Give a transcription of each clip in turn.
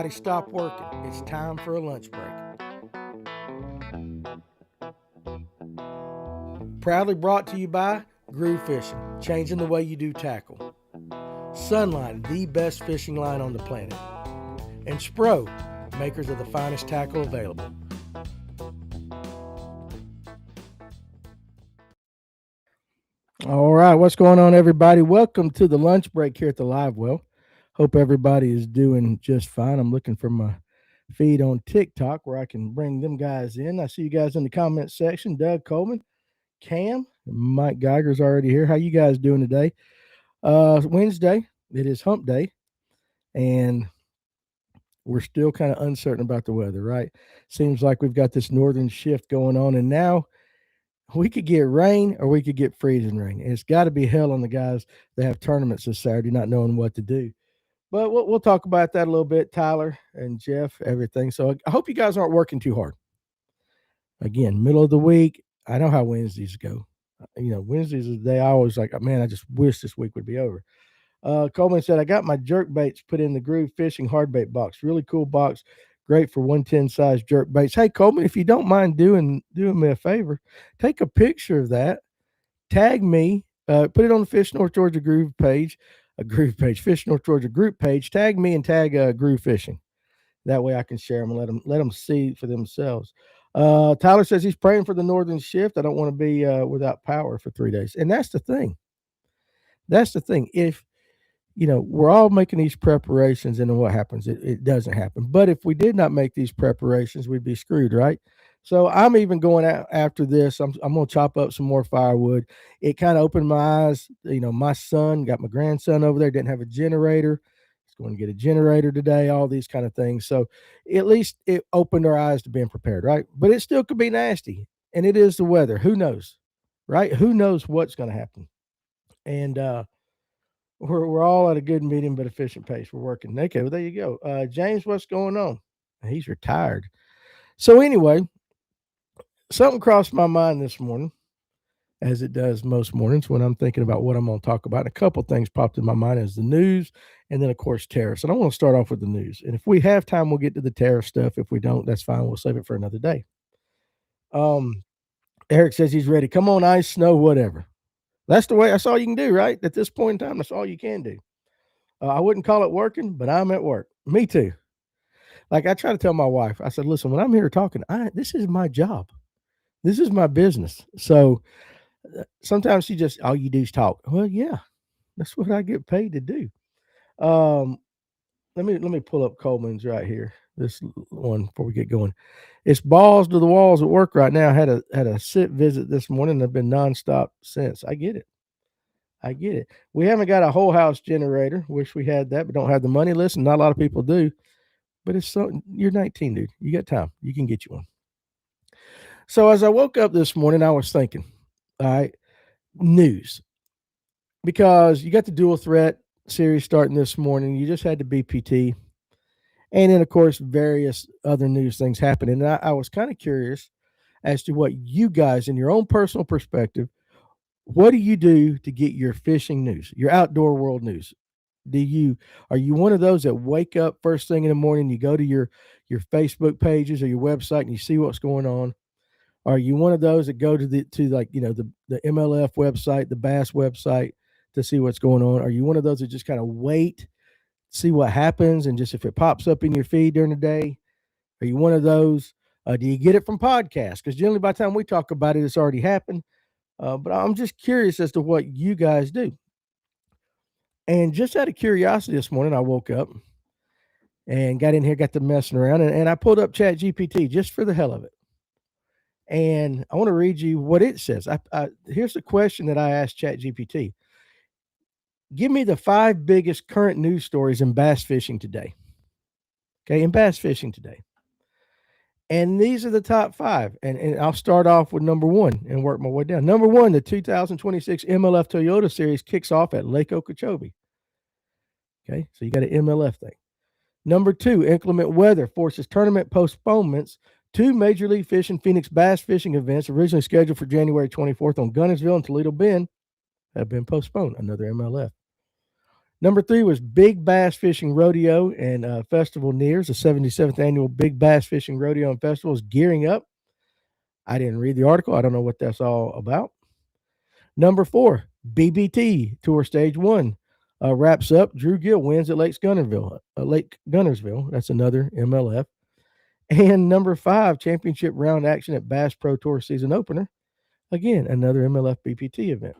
Everybody stop working. It's time for a lunch break. Proudly brought to you by Groove Fishing, changing the way you do tackle. Sunline, the best fishing line on the planet. And Spro, makers of the finest tackle available. All right, what's going on, everybody? Welcome to the lunch break here at the Live Well. Hope everybody is doing just fine. I'm looking for my feed on TikTok where I can bring them guys in. I see you guys in the comment section. Doug Coleman, Cam, Mike Geiger's already here. How you guys doing today? Wednesday, it is hump day, and we're still kind of uncertain about the weather, right? Seems like we've got this northern shift going on, and now we could get rain or we could get freezing rain. And it's got to be hell on the guys that have tournaments this Saturday not knowing what to do. But we'll talk about that a little bit, Tyler and Jeff, everything. So I hope you guys aren't working too hard. Again, middle of the week, I know how Wednesdays go. Wednesdays is the day I always like, man, I just wish this week would be over. Coleman said, I got my jerk baits put in the Groove Fishing hard bait box. Really cool box. Great for 110 size jerk baits. Hey, Coleman, if you don't mind doing me a favor, take a picture of that, tag me, put it on the Fish North Georgia Groove page, Fish North Georgia group page. Tag me and tag Groove Fishing. That way I can share them and let them see for themselves. Tyler says he's praying for the northern shift. I don't want to be without power for 3 days. And that's the thing. If, we're all making these preparations, and then what happens? It doesn't happen. But if we did not make these preparations, we'd be screwed, right? So I'm even going out after this. I'm going to chop up some more firewood. It kind of opened my eyes. My son, got my grandson over there, didn't have a generator. He's going to get a generator today, all these kind of things. So at least it opened our eyes to being prepared, right? But it still could be nasty. And it is the weather. Who knows, right? Who knows what's going to happen? And we're all at a good medium but efficient pace. We're working. Okay, well, there you go. James, what's going on? He's retired. So anyway, something crossed my mind this morning, as it does most mornings when I'm thinking about what I'm going to talk about. A couple things popped in my mind as the news, and then, of course, tariffs. And I want to start off with the news. And if we have time, we'll get to the tariff stuff. If we don't, that's fine. We'll save it for another day. Eric says he's ready. Come on, ice, snow, whatever. That's all you can do, right? At this point in time, that's all you can do. I wouldn't call it working, but I'm at work. Me too. Like I try to tell my wife, I said, listen, when I'm here talking, this is my job. This is my business. So sometimes she just, all you do is talk. Well, yeah, that's what I get paid to do. Let me pull up Coleman's right here. This one before we get going. It's balls to the walls at work right now. I had a sit visit this morning. I've been nonstop since. I get it. We haven't got a whole house generator. Wish we had that, but don't have the money. Listen, not a lot of people do. But you're 19, dude. You got time. You can get you one. So as I woke up this morning, I was thinking, all right, news. Because you got the dual threat series starting this morning. You just had the BPT. And then, of course, various other news things happening. And I was kind of curious as to what you guys, in your own personal perspective, what do you do to get your fishing news, your outdoor world news? Are you one of those that wake up first thing in the morning, you go to your Facebook pages or your website and you see what's going on? Are you one of those that go to the MLF website, the Bass website to see what's going on? Are you one of those that just kind of wait, see what happens, and just if it pops up in your feed during the day? Are you one of those? Do you get it from podcasts? Because generally by the time we talk about it, it's already happened. But I'm just curious as to what you guys do. And just out of curiosity this morning, I woke up and got in here, got to messing around, and I pulled up ChatGPT just for the hell of it. And I want to read you what it says. Here's the question that I asked ChatGPT. Give me the 5 biggest current news stories in bass fishing today. Okay, in bass fishing today. And these are the top 5. And I'll start off with number 1 and work my way down. Number 1, the 2026 MLF Toyota Series kicks off at Lake Okeechobee. Okay, so you got an MLF thing. Number 2, inclement weather forces tournament postponements. 2 Major League Fishing Phoenix bass fishing events originally scheduled for January 24th on Gunnersville and Toledo Bend have been postponed. Another MLF. Number 3 was Big Bass Fishing Rodeo and Festival nears. The 77th annual Big Bass Fishing Rodeo and Festival is gearing up. I didn't read the article. I don't know what that's all about. Number 4, BBT Tour Stage 1 wraps up. Drew Gill wins at Lake Gunnersville. That's another MLF. And number 5, championship round action at Bass Pro Tour season opener. Again, another MLF BPT event.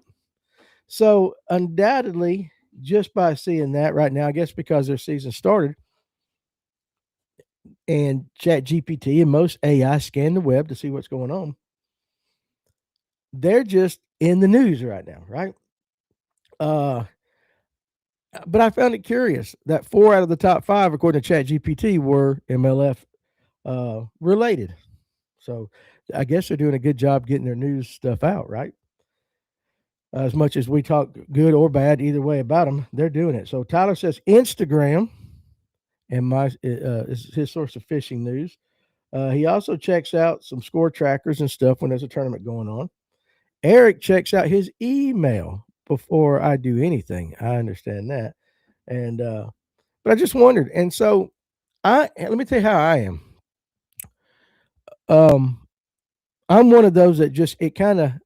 So undoubtedly, just by seeing that right now, I guess because their season started and ChatGPT and most AI scan the web to see what's going on, they're just in the news right now, right? But I found it curious that 4 out of the top 5, according to ChatGPT, were MLF related. So I guess they're doing a good job getting their news stuff out, right? As much as we talk good or bad, either way about them, they're doing it. So Tyler says Instagram, and is his source of fishing news. He also checks out some score trackers and stuff when there's a tournament going on. Eric checks out his email before I do anything. I understand that, and but I just wondered, and so let me tell you how I am. I'm one of those that just it can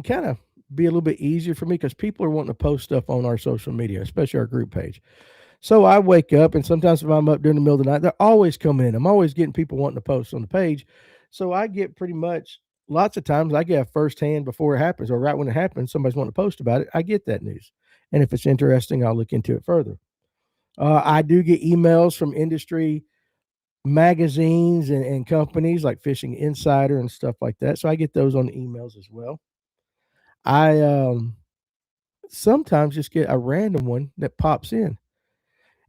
kind of be a little bit easier for me because people are wanting to post stuff on our social media, especially our group page. So I wake up, and sometimes if I'm up during the middle of the night, they're always coming in. I'm always getting people wanting to post on the page. So I get pretty much lots of times I get a firsthand before it happens, or right when it happens, somebody's wanting to post about it. I get that news. And if it's interesting, I'll look into it further. I do get emails from industry magazines and companies like Fishing Insider and stuff like that. So I get those on the emails as well. I sometimes just get a random one that pops in.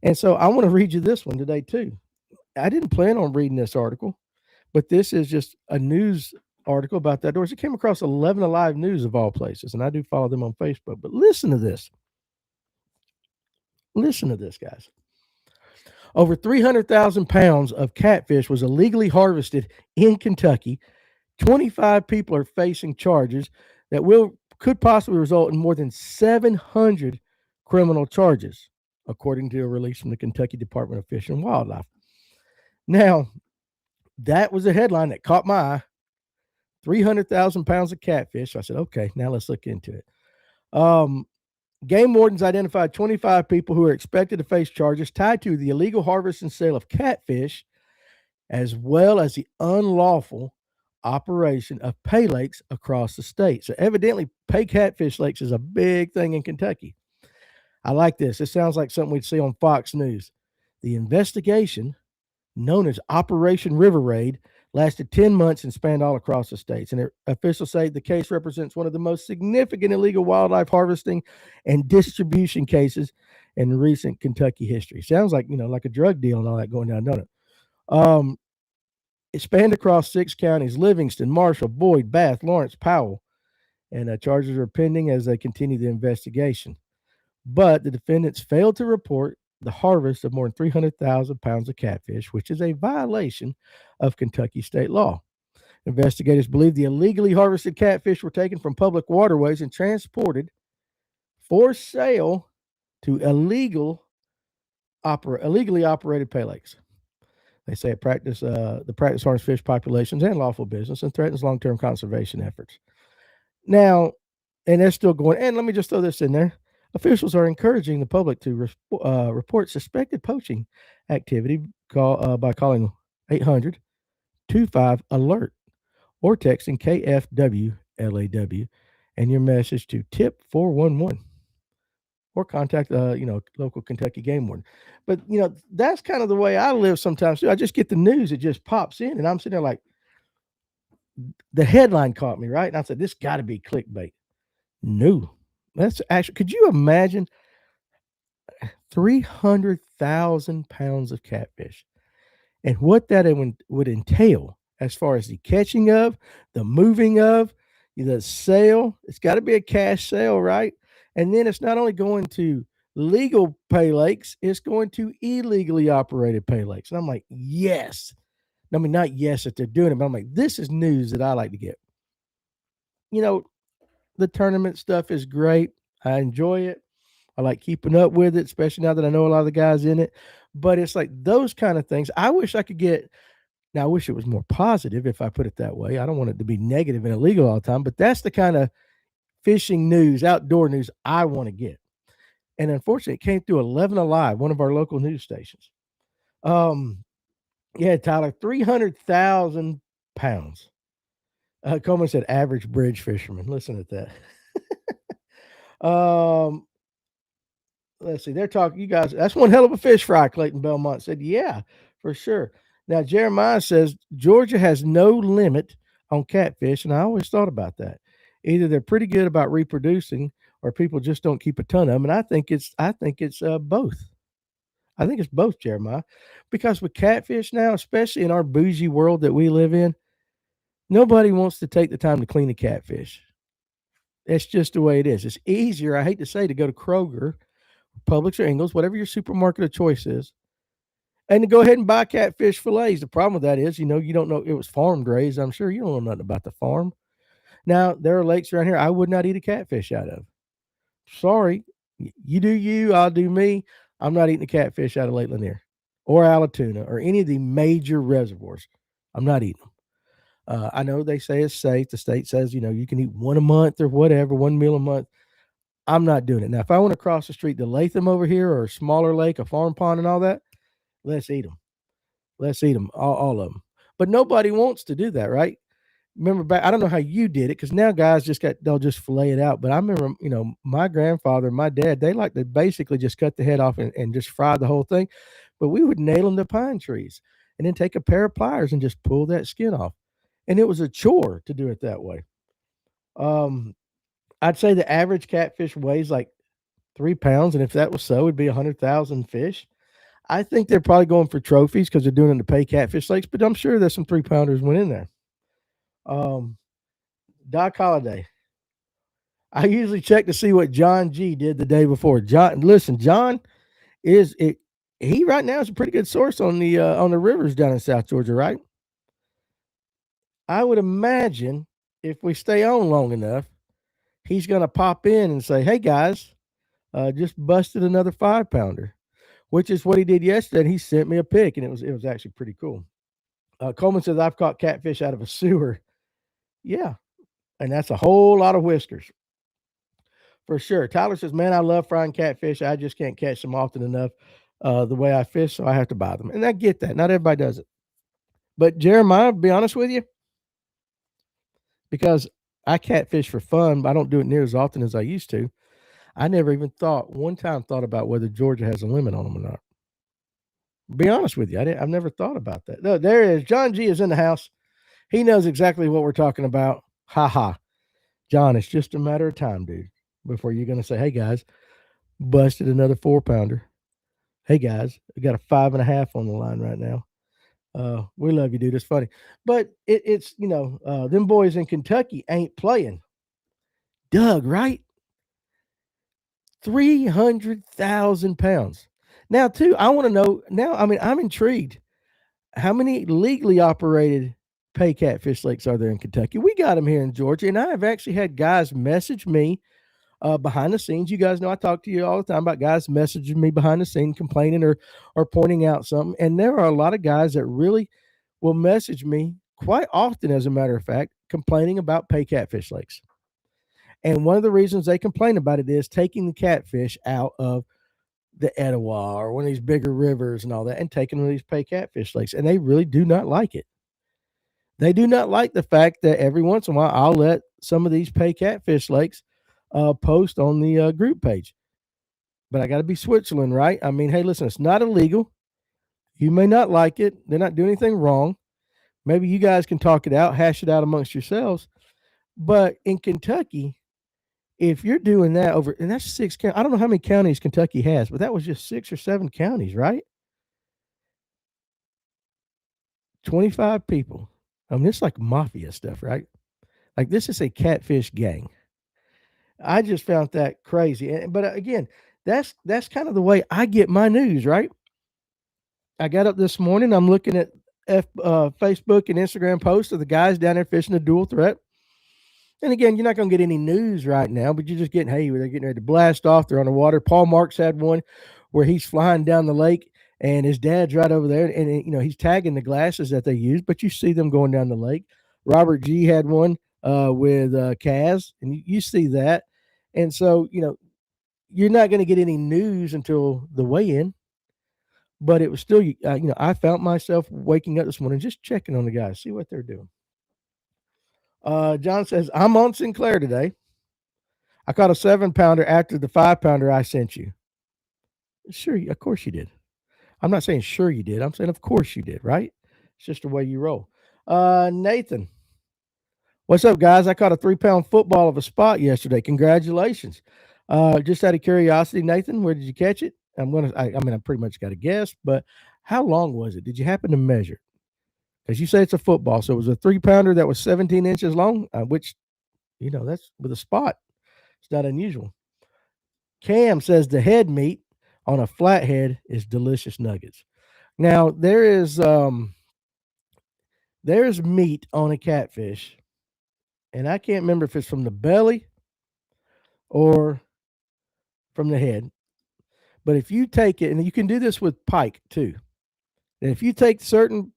And so I want to read you this one today too. I didn't plan on reading this article, but this is just a news article about that doors. It came across 11 Alive News of all places, and I do follow them on Facebook. But listen to this. Listen to this, guys. Over 300,000 pounds of catfish was illegally harvested in Kentucky. 25 people are facing charges that could possibly result in more than 700 criminal charges, according to a release from the Kentucky Department of Fish and Wildlife. Now, that was a headline that caught my eye. 300,000 pounds of catfish. So I said, okay, now let's look into it. Game wardens identified 25 people who are expected to face charges tied to the illegal harvest and sale of catfish, as well as the unlawful operation of pay lakes across the state. So evidently, pay catfish lakes is a big thing in Kentucky. I like this. It sounds like something we'd see on Fox News. The investigation, known as Operation River Raid, lasted 10 months and spanned all across the states. And officials say the case represents one of the most significant illegal wildlife harvesting and distribution cases in recent Kentucky history. Sounds like, like a drug deal and all that going down, don't it? It spanned across 6 counties: Livingston, Marshall, Boyd, Bath, Lawrence, Powell. And charges are pending as they continue the investigation. But the defendants failed to report the harvest of more than 300,000 pounds of catfish, which is a violation of Kentucky state law. Investigators believe the illegally harvested catfish were taken from public waterways and transported for sale to illegally operated pay lakes. They say the practice harms fish populations and lawful business and threatens long-term conservation efforts. Now, and they're still going, and let me just throw this in there. Officials are encouraging the public to report suspected poaching activity by calling 800-25-ALERT or texting KFWLAW and your message to tip 411 or contact local Kentucky game warden. But that's kind of the way I live sometimes too. I just get the news, it just pops in, and I'm sitting there like, the headline caught me, right? And I said, this got to be clickbait. No. That's actually, could you imagine 300,000 pounds of catfish and what that would entail as far as the catching of, the moving of, the sale? It's got to be a cash sale, right? And then it's not only going to legal pay lakes, it's going to illegally operated pay lakes. And I'm like, yes. I mean, not yes that they're doing it, but I'm like, this is news that I like to get. The tournament stuff is great. I enjoy it. I like keeping up with it, especially now that I know a lot of the guys in it. But it's like those kind of things. I wish I could get. Now, I wish it was more positive, if I put it that way. I don't want it to be negative and illegal all the time, but that's the kind of fishing news, outdoor news I want to get. And unfortunately, it came through 11 Alive, one of our local news stations. Yeah, Tyler, 300,000 pounds. Coleman said average bridge fisherman. Listen at that. Let's see. They're talking, you guys, that's one hell of a fish fry, Clayton Belmont said. Yeah, for sure. Now, Jeremiah says Georgia has no limit on catfish, and I always thought about that. Either they're pretty good about reproducing, or people just don't keep a ton of them. And I think it's both. I think it's both, Jeremiah, because with catfish now, especially in our bougie world that we live in, nobody wants to take the time to clean a catfish. That's just the way it is. It's easier, I hate to say, to go to Kroger, Publix, or Ingles, whatever your supermarket of choice is, and to go ahead and buy catfish fillets. The problem with that is, you don't know it was farm raised. I'm sure you don't know nothing about the farm. Now, there are lakes around here I would not eat a catfish out of. Sorry. You do you, I'll do me. I'm not eating a catfish out of Lake Lanier or Allatoona or any of the major reservoirs. I'm not eating them. I know they say it's safe. The state says, you can eat one a month or whatever, one meal a month. I'm not doing it. Now, if I want to cross the street to Latham over here or a smaller lake, a farm pond and all that, let's eat them. Let's eat them, all of them. But nobody wants to do that, right? Remember back, I don't know how you did it, because now guys they'll just fillet it out. But I remember, my grandfather and my dad, they like to basically just cut the head off and just fry the whole thing. But we would nail them to pine trees and then take a pair of pliers and just pull that skin off. And it was a chore to do it that way. I'd say the average catfish weighs like 3 pounds. And if that was so, it'd be 100,000 fish. I think they're probably going for trophies because they're doing it to pay catfish lakes, but I'm sure there's some 3 pounders went in there. Um, Doc Holliday. I usually check to see what John G did the day before. John is it. He right now is a pretty good source on the rivers down in South Georgia, right? I would imagine if we stay on long enough, he's going to pop in and say, "Hey guys, just busted another 5 pounder," which is what he did yesterday. And he sent me a pic, and it was actually pretty cool. Coleman says I've caught catfish out of a sewer. Yeah, and that's a whole lot of whiskers. For sure. Tyler says, "Man, I love frying catfish. I just can't catch them often enough the way I fish, so I have to buy them." And I get that. Not everybody does it. But Jeremiah, to be honest with you, because I catfish for fun, but I don't do it near as often as I used to. I never even thought about whether Georgia has a limit on them or not. Be honest with you, I've never thought about that. No, there is. John G is in the house. He knows exactly what we're talking about. Ha ha. John, it's just a matter of time, dude, before you're going to say, "Hey guys, busted another 4 pounder. Hey guys, we got a 5.5 on the line right now. We love you, dude. It's funny." But it's, them boys in Kentucky ain't playing. Doug, right? 300,000 pounds. Now, too, I want to know now. I mean, I'm intrigued. How many legally operated pay catfish lakes are there in Kentucky? We got them here in Georgia, and I have actually had guys message me behind the scenes. You guys know I talk to you all the time about guys messaging me behind the scene, complaining or pointing out something. And there are a lot of guys that really will message me quite often, as a matter of fact, complaining about pay catfish lakes. And one of the reasons they complain about it is taking the catfish out of the Etowah or one of these bigger rivers and all that, and taking them to these pay catfish lakes. And they really do not like it. They do not like the fact that every once in a while I'll let some of these pay catfish lakes post on the group page. But I got to be Switzerland, right? I mean, hey, listen, it's not illegal. You may not like it. They're not doing anything wrong. Maybe you guys can talk it out, hash it out amongst yourselves. But in Kentucky, if you're doing that over, and that's 6 counties. I don't know how many counties Kentucky has, but that was just 6 or 7 counties, right? 25 people. I mean, it's like mafia stuff, right? Like, this is a catfish gang. I just found that crazy. But again, that's kind of the way I get my news, right? I got up this morning. I'm looking at Facebook and Instagram posts of the guys down there fishing a dual threat. And again, you're not going to get any news right now, but you're just getting, hey, they're getting ready to blast off. They're on the water. Paul Marks had one where he's flying down the lake and his dad's right over there. And, he's tagging the glasses that they use, but you see them going down the lake. Robert G had one with Kaz, and you see that. And so, you're not going to get any news until the weigh-in. But it was still, I found myself waking up this morning just checking on the guys, see what they're doing. John says, I'm on Sinclair today. I caught a 7-pounder after the 5-pounder I sent you. Sure, of course you did. I'm not saying sure you did. I'm saying of course you did, right? It's just the way you roll. Nathan, what's up, guys? I caught a 3-pound football of a spot yesterday. Congratulations. Just out of curiosity, Nathan, where did you catch it? I pretty much got a guess, but how long was it? Did you happen to measure? Because you say it's a football, so it was a 3-pounder that was 17 inches long, which, that's with a spot. It's not unusual. Cam says the head meat on a flathead is delicious nuggets. Now, there's meat on a catfish, and I can't remember if it's from the belly or from the head. But if you take it, and you can do this with pike too, and if you take certain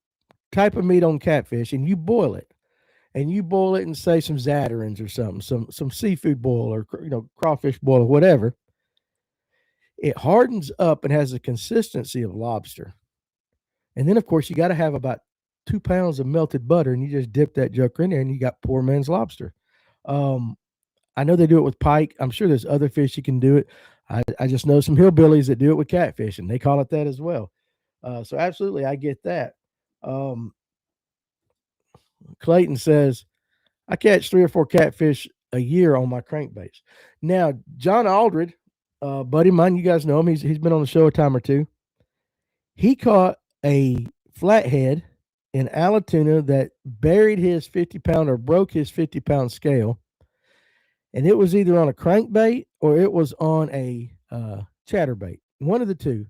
type of meat on catfish and you boil it, and say some Zatarain's or something, some seafood boil or crawfish boil or whatever, it hardens up and has the consistency of lobster. And then of course you got to have about 2 pounds of melted butter, and you just dip that joker in there, and you got poor man's lobster. I know they do it with pike. I'm sure there's other fish you can do it. I just know some hillbillies that do it with catfish, and they call it that as well. So absolutely, I get that. Clayton says, I catch 3 or 4 catfish a year on my crankbaits. Now, John Aldred, buddy of mine, you guys know him. He's been on the show a time or two. He caught a flathead in Allatoona that buried his 50-pound or broke his 50-pound scale. And it was either on a crankbait or it was on a chatterbait, one of the two.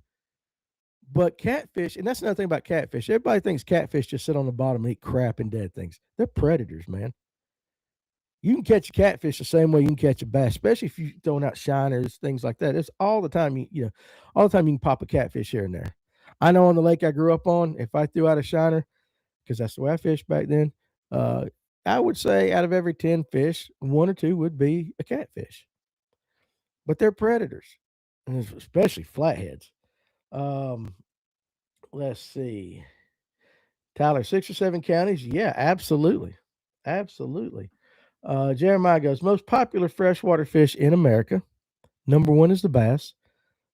But catfish, and that's another thing about catfish. Everybody thinks catfish just sit on the bottom and eat crap and dead things. They're predators, man. You can catch a catfish the same way you can catch a bass, especially if you're throwing out shiners, things like that. It's all the time. All the time you can pop a catfish here and there. I know on the lake I grew up on, if I threw out a shiner, because that's the way I fished back then, I would say out of every 10 fish, 1 or 2 would be a catfish. But they're predators, especially flatheads. Let's see. Tyler, 6 or 7 counties? Yeah, absolutely. Absolutely. Jeremiah goes, most popular freshwater fish in America. Number 1 is the bass.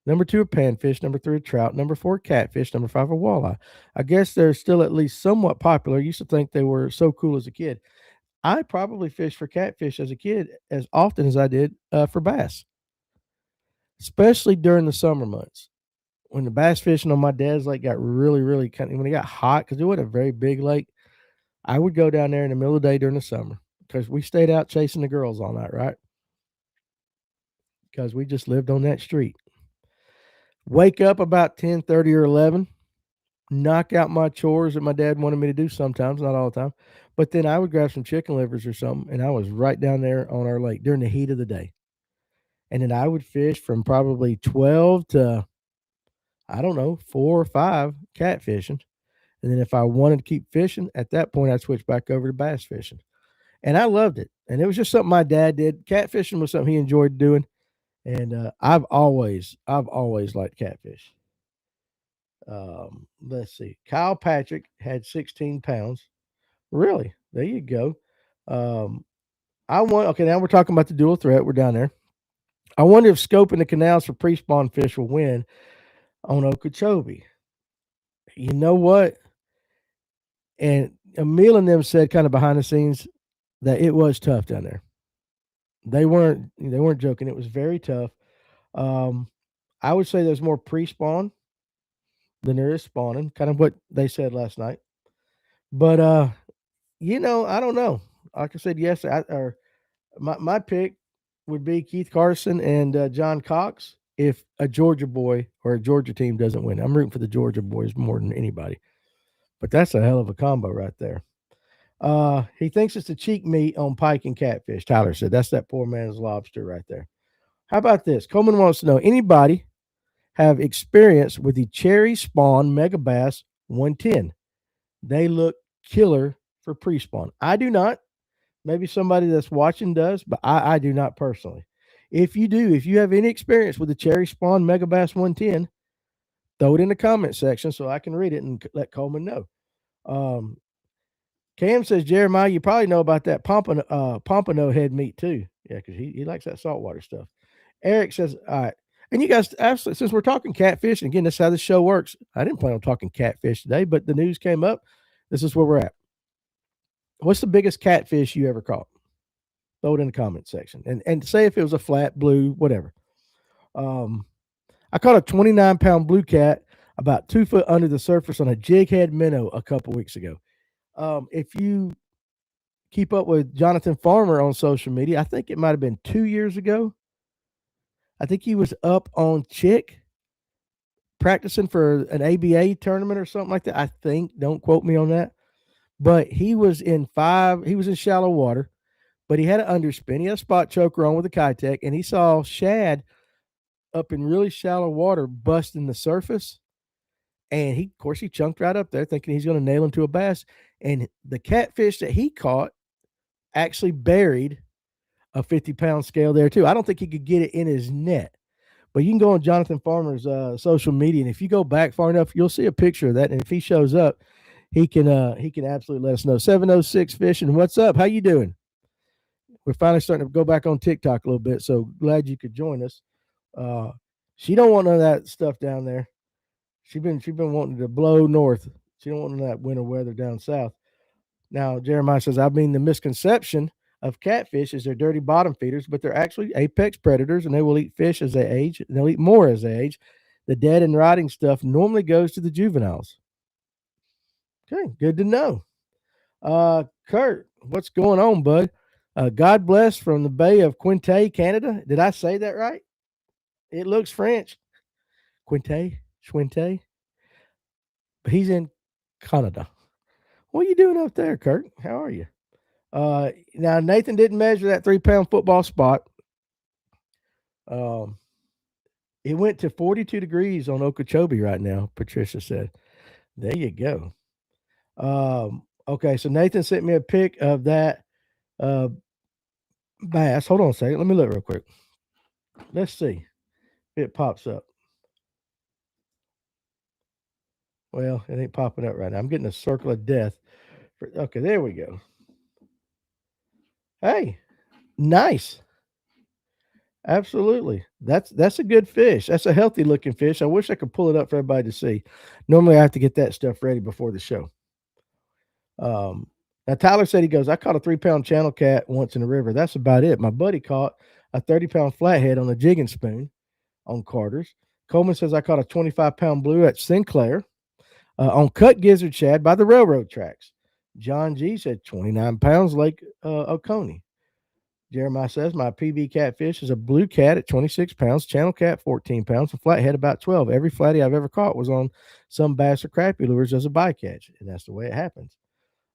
Number 2 are panfish. Number 3 are trout. Number 4 catfish. Number 5 are walleye. I guess they're still at least somewhat popular. I used to think they were so cool as a kid. I probably fished for catfish as a kid as often as I did for bass, especially during the summer months. When the bass fishing on my dad's lake got really, really when it got hot, because it wasn't a very big lake, I would go down there in the middle of the day during the summer because we stayed out chasing the girls all night, right? Because we just lived on that street. Wake up about 10:30 or 11, knock out my chores that my dad wanted me to do sometimes, not all the time. But then I would grab some chicken livers or something, and I was right down there on our lake during the heat of the day. And then I would fish from probably 12 to, I don't know, 4 or 5 catfishing. And then if I wanted to keep fishing, at that point, I'd switch back over to bass fishing. And I loved it. And it was just something my dad did. Catfishing was something he enjoyed doing. And I've always liked catfish. Let's see. Kyle Patrick had 16 pounds. Really? There you go. Okay, now we're talking about the dual threat. We're down there. I wonder if scoping the canals for pre-spawn fish will win on Okeechobee. You know what? And Emil and them said kind of behind the scenes that it was tough down there. They weren't joking. It was very tough. I would say there's more pre-spawn than there is spawning, kind of what they said last night. But I don't know. Like I said, yes, my pick would be Keith Carson and John Cox if a Georgia boy or a Georgia team doesn't win. I'm rooting for the Georgia boys more than anybody. But that's a hell of a combo right there. He thinks it's the cheek meat on pike and catfish. Tyler said that's that poor man's lobster right there. How about this? Coleman wants to know anybody have experience with the cherry spawn mega bass 110. They look killer for pre spawn. I do not. Maybe somebody that's watching does, but I do not personally. If you do, if you have any experience with the cherry spawn mega bass 110, throw it in the comment section so I can read it and let Coleman know. Cam says, Jeremiah, you probably know about that pompano head meat too. Yeah, because he likes that saltwater stuff. Eric says, all right. And you guys, absolutely, since we're talking catfish, and again, that's how this show works. I didn't plan on talking catfish today, but the news came up. This is where we're at. What's the biggest catfish you ever caught? Throw it in the comment section. And say if it was a flat, blue, whatever. I caught a 29-pound blue cat about 2 foot under the surface on a jig head minnow a couple weeks ago. If you keep up with Jonathan Farmer on social media, I think it might have been 2 years ago. I think he was up on Chick practicing for an ABA tournament or something like that. I think, don't quote me on that. But he was in shallow water, but he had an underspin. He had a spot choker on with a Kitech, and he saw shad up in really shallow water busting the surface. And he chunked right up there thinking he's going to nail him to a bass. And the catfish that he caught actually buried a 50-pound scale there too. I don't think he could get it in his net. But you can go on Jonathan Farmer's social media, and if you go back far enough, you'll see a picture of that. And if he shows up, he can absolutely let us know. 706 Fishing, what's up? How you doing? We're finally starting to go back on TikTok a little bit, so glad you could join us. She don't want none of that stuff down there. She been wanting to blow north. She don't want none of that winter weather down south. Now Jeremiah says, I mean, the misconception of catfish is they're dirty bottom feeders, but they're actually apex predators, and they will eat fish as they age, and they'll eat more as they age. The dead and rotting stuff normally goes to the juveniles. Okay, good to know. Kurt, what's going on, bud? God bless from the Bay of Quinte, Canada. Did I say that right? It looks French. Quinte. But he's in Canada. What are you doing up there, Kurt? How are you? Now Nathan didn't measure that 3-pound football spot. It went to 42 degrees on Okeechobee right now, Patricia said. There you go. Okay, so Nathan sent me a pic of that bass. Hold on a second. Let me look real quick. Let's see if it pops up. Well, it ain't popping up right now. I'm getting a circle of death. Okay, there we go. Hey, nice. Absolutely. That's a good fish. That's a healthy looking fish. I wish I could pull it up for everybody to see. Normally I have to get that stuff ready before the show. Now Tyler said, he goes, I caught a 3-pound channel cat once in the river. That's about it. My buddy caught a 30-pound flathead on a jigging spoon on Carter's. Coleman says, I caught a 25-pound blue at Sinclair on cut gizzard shad by the railroad tracks. John G said 29 pounds, Lake Oconee. Jeremiah says, my PB catfish is a blue cat at 26 pounds, channel cat 14 pounds, a flathead about 12. Every flatty I've ever caught was on some bass or crappie lures as a bycatch, and that's the way it happens.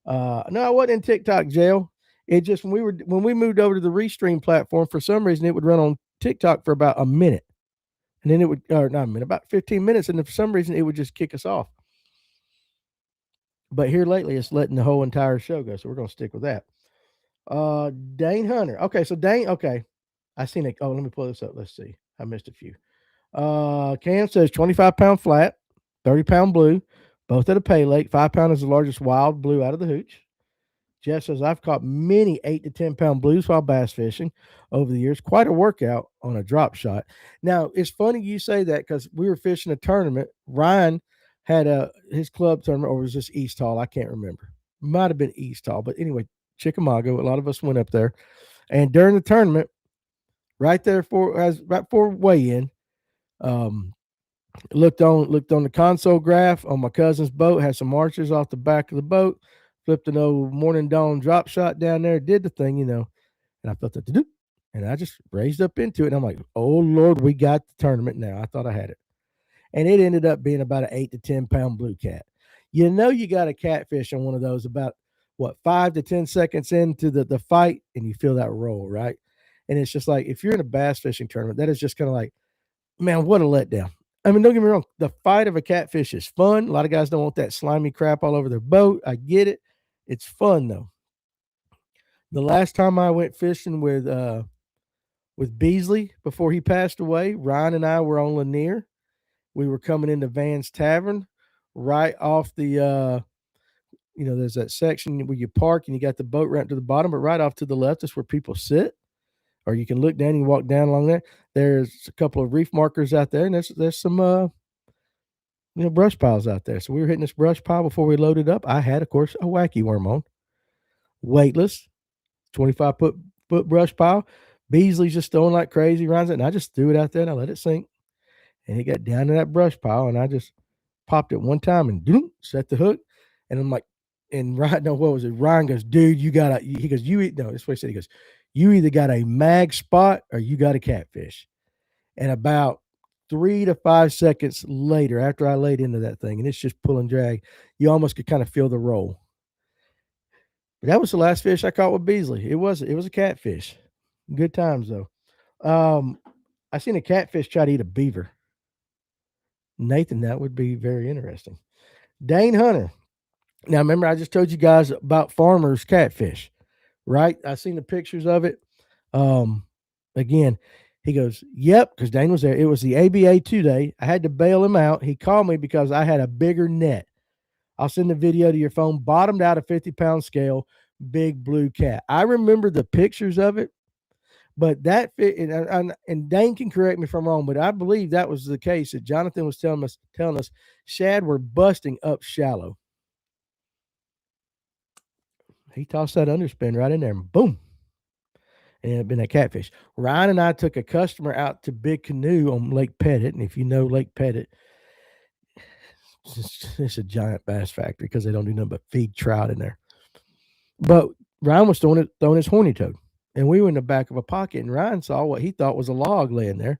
No, I wasn't in TikTok jail. It just when we moved over to the Restream platform, for some reason it would run on TikTok for about a minute, and then it would, or not a minute, about 15 minutes, and then for some reason it would just kick us off. But here lately, it's letting the whole entire show go, so we're gonna stick with that. Dane Hunter. Okay, so Dane. Okay, I seen it. Oh, let me pull this up. Let's see. I missed a few. Cam says 25-pound flat, 30-pound blue, both at a pay lake. 5-pound is the largest wild blue out of the hooch. Jeff says, I've caught many 8 to 10-pound blues while bass fishing over the years. Quite a workout on a drop shot. Now, it's funny you say that because we were fishing a tournament. Ryan had his club tournament, or was this East Hall? I can't remember. Might have been East Hall. But anyway, Chickamauga, a lot of us went up there. And during the tournament, right before weigh-in, looked on the console graph on my cousin's boat, had some archers off the back of the boat, flipped an old Morning Dawn drop shot down there, did the thing, and I felt it, and I just raised up into it, and I'm like, oh, Lord, we got the tournament now. I thought I had it. And it ended up being about an 8 to 10-pound blue cat. You got a catfish on one of those about what, 5 to 10 seconds into the fight, and you feel that roll, right? And it's just like if you're in a bass fishing tournament, that is just kind of like, man, what a letdown. I mean, don't get me wrong, the fight of a catfish is fun. A lot of guys don't want that slimy crap all over their boat. I get it. It's fun though. The last time I went fishing with Beasley before he passed away, Ryan and I were on Lanier. We were coming into Van's Tavern, right off the there's that section where you park and you got the boat right to the bottom, but right off to the left is where people sit. Or you can look down and walk down along there. There's a couple of reef markers out there, and there's some brush piles out there. So we were hitting this brush pile before we loaded up. I had, of course, a wacky worm on, weightless, 25-foot brush pile. Beasley's just throwing like crazy, runs it, and I just threw it out there and I let it sink. And it got down to that brush pile, and I just popped it one time and set the hook. And I'm like, and Ryan, no, what was it? Ryan goes, dude, you got he goes, that's what he said. He goes, you either got a mag spot or you got a catfish. And about 3 to 5 seconds later, after I laid into that thing, and it's just pull and drag, you almost could kind of feel the roll. But that was the last fish I caught with Beasley. It was a catfish. Good times though. I seen a catfish try to eat a beaver. Nathan, that would be very interesting. Dane Hunter. Now, remember, I just told you guys about farmers' catfish, right? I seen the pictures of it. Again, he goes, yep, because Dane was there. It was the ABA 2-day. I had to bail him out. He called me because I had a bigger net. I'll send the video to your phone. Bottomed out a 50-pound scale, big blue cat. I remember the pictures of it. But that fit, and Dane can correct me if I'm wrong, but I believe that was the case that Jonathan was telling us shad were busting up shallow. He tossed that underspin right in there, and boom, and it had been a catfish. Ryan and I took a customer out to Big Canoe on Lake Pettit, and if you know Lake Pettit, it's a giant bass factory because they don't do nothing but feed trout in there. But Ryan was throwing his horny toad. And we were in the back of a pocket, and Ryan saw what he thought was a log laying there.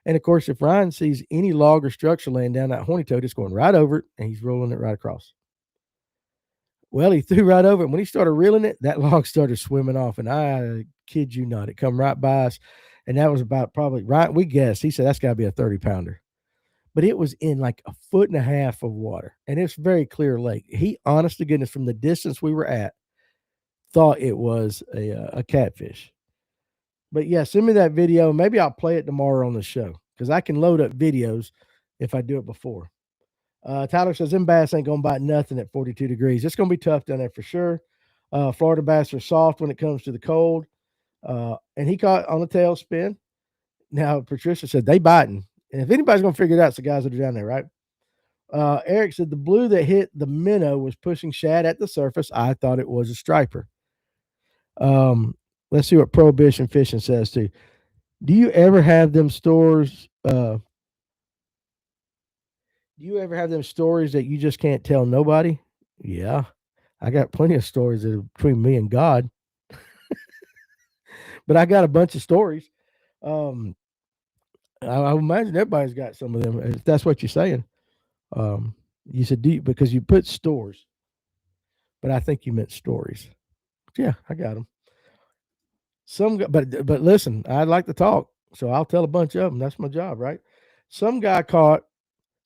And of course, if Ryan sees any log or structure laying down that horny toad, it's going right over it, and he's rolling it right across. Well, he threw right over it. When he started reeling it, that log started swimming off, and I kid you not, it come right by us, and that was about probably right. We guessed. He said that's got to be a 30-pounder, but it was in like a 1.5 feet of water, and it's very clear lake. He, honest to goodness, from the distance we were at, thought it was a catfish. But yeah, send me that video. Maybe I'll play it tomorrow on the show because I can load up videos if I do it before. Tyler says, them bass ain't going to bite nothing at 42 degrees. It's going to be tough down there for sure. Florida bass are soft when it comes to the cold. And he caught on a tailspin. Now, Patricia said, they biting. And if anybody's going to figure it out, it's the guys that are down there, right? Eric said, the blue that hit the minnow was pushing shad at the surface. I thought it was a striper. Let's see what Prohibition Fishing says too. Do you ever have them stories? Do you ever have them stories that you just can't tell nobody? Yeah, I got plenty of stories that are between me and God. But I got a bunch of stories. I imagine everybody's got some of them. If that's what you're saying. You said because you put stores, but I think you meant stories. Yeah, I got them. But listen, I'd like to talk, so I'll tell a bunch of them. That's my job, right? Some guy caught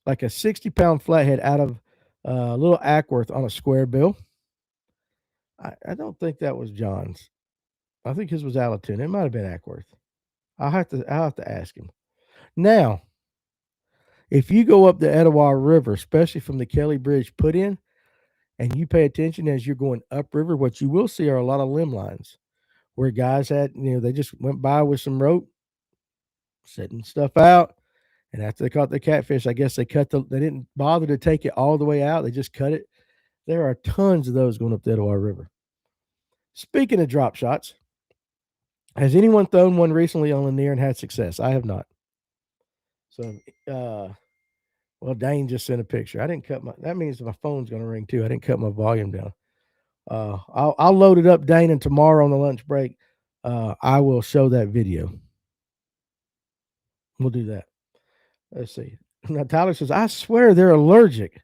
like a 60-pound flathead out of a little Ackworth on a square bill. I don't think that was John's. I think his was Alatoon. It might have been Ackworth. I'll have to ask him. Now, if you go up the Etowah River, especially from the Kelly Bridge put in, and you pay attention as you're going upriver, what you will see are a lot of limb lines where guys had, they just went by with some rope, setting stuff out. And after they caught the catfish, I guess they didn't bother to take it all the way out. They just cut it. There are tons of those going up the Etowah River. Speaking of drop shots, has anyone thrown one recently on Lanier and had success? I have not. So, well, Dane just sent a picture. I didn't cut that means my phone's going to ring too. I didn't cut my volume down. I'll load it up, Dane, and tomorrow on the lunch break, I will show that video. We'll do that. Let's see. Now, Tyler says, I swear they're allergic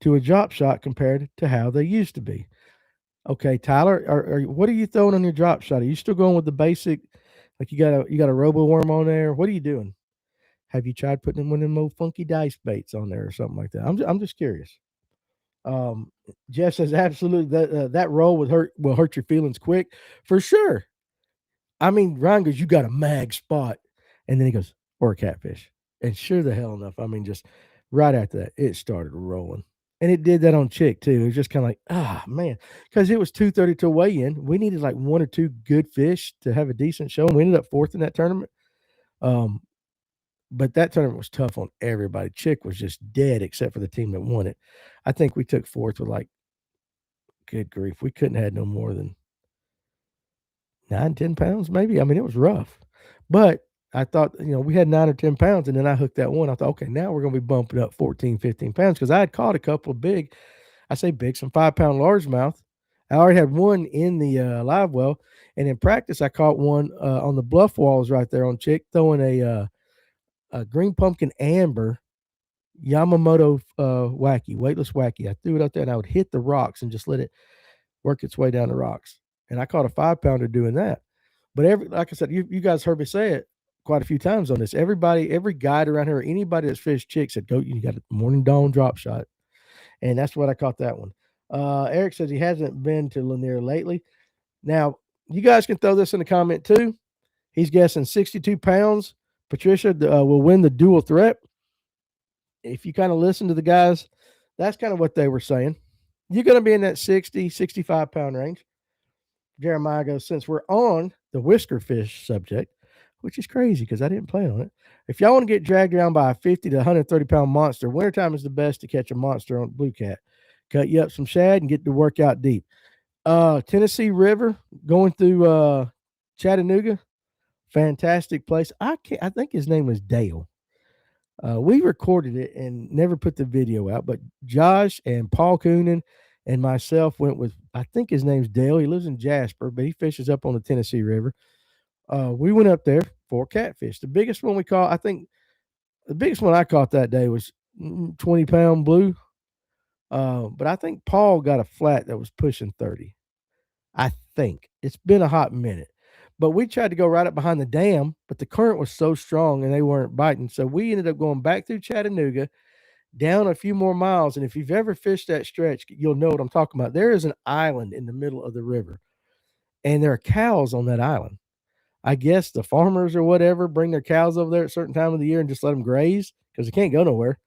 to a drop shot compared to how they used to be. Okay, Tyler, what are you throwing on your drop shot? Are you still going with the basic? Like you got a robo worm on there? What are you doing? Have you tried putting one of them old funky dice baits on there or something like that? I'm just curious. Um, Jeff says absolutely that roll will hurt your feelings quick for sure. I mean, Ryan goes, you got a mag spot, and then he goes, or a catfish, and sure the hell enough, I mean, just right after that, it started rolling, and it did that on Chick too. It was just kind of like, man, because it was 2:30 to weigh in. We needed like one or two good fish to have a decent show, and we ended up fourth in that tournament. Um, but that tournament was tough on everybody. Chick was just dead except for the team that won it. I think we took fourth with like, good grief, we couldn't have had no more than 9, 10 pounds, maybe. I mean, it was rough. But I thought, we had 9 or 10 pounds, and then I hooked that one. I thought, okay, now we're going to be bumping up 14, 15 pounds because I had caught a couple of big, I say big, some 5-pound largemouth. I already had one in the live well. And in practice, I caught one on the bluff walls right there on Chick, throwing a green pumpkin amber Yamamoto wacky, weightless wacky. I threw it up there, and I would hit the rocks and just let it work its way down the rocks. And I caught a 5-pounder doing that. But like I said, you guys heard me say it quite a few times on this. Every guide around here, anybody that's fished Chick said, go, you got a morning dawn drop shot. And that's what I caught that one. Eric says he hasn't been to Lanier lately. Now, you guys can throw this in the comment too. He's guessing 62 pounds. Patricia will win the dual threat. If you kind of listen to the guys, that's kind of what they were saying. You're going to be in that 60, 65 pound range. Jeremiah goes, since we're on the whisker fish subject, which is crazy because I didn't plan on it. If y'all want to get dragged around by a 50 to 130 pound monster, wintertime is the best to catch a monster on blue cat. Cut you up some shad and get to work out deep. Tennessee River going through Chattanooga, fantastic place. I think his name was Dale. We recorded it and never put the video out, but Josh and Paul Coonan and myself went with, I think his name's Dale. He lives in Jasper, but he fishes up on the Tennessee River. We went up there for catfish. The biggest one we caught, I think the biggest one I caught that day was 20-pound blue. But I think Paul got a flat that was pushing 30. I think. It's been a hot minute. But we tried to go right up behind the dam, but the current was so strong and they weren't biting. So we ended up going back through Chattanooga, down a few more miles. And if you've ever fished that stretch, you'll know what I'm talking about. There is an island in the middle of the river, and there are cows on that island. I guess the farmers or whatever bring their cows over there at a certain time of the year and just let them graze because they can't go nowhere.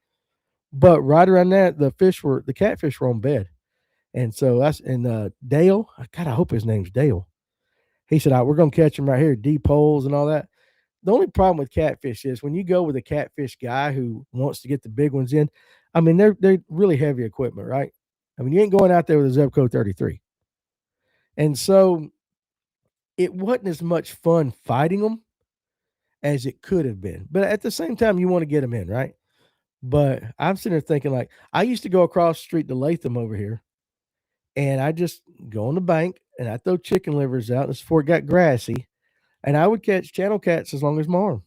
But right around that, the catfish were on bed. And so Dale, God, I hope his name's Dale. He said, we're going to catch them right here, deep holes and all that. The only problem with catfish is when you go with a catfish guy who wants to get the big ones in, I mean, they're really heavy equipment, right? I mean, you ain't going out there with a Zebco 33. And so it wasn't as much fun fighting them as it could have been. But at the same time, you want to get them in, right? But I'm sitting there thinking, like, I used to go across the street to Latham over here, and I just go on the bank, and I throw chicken livers out. This is before it got grassy. And I would catch channel cats as long as my arm.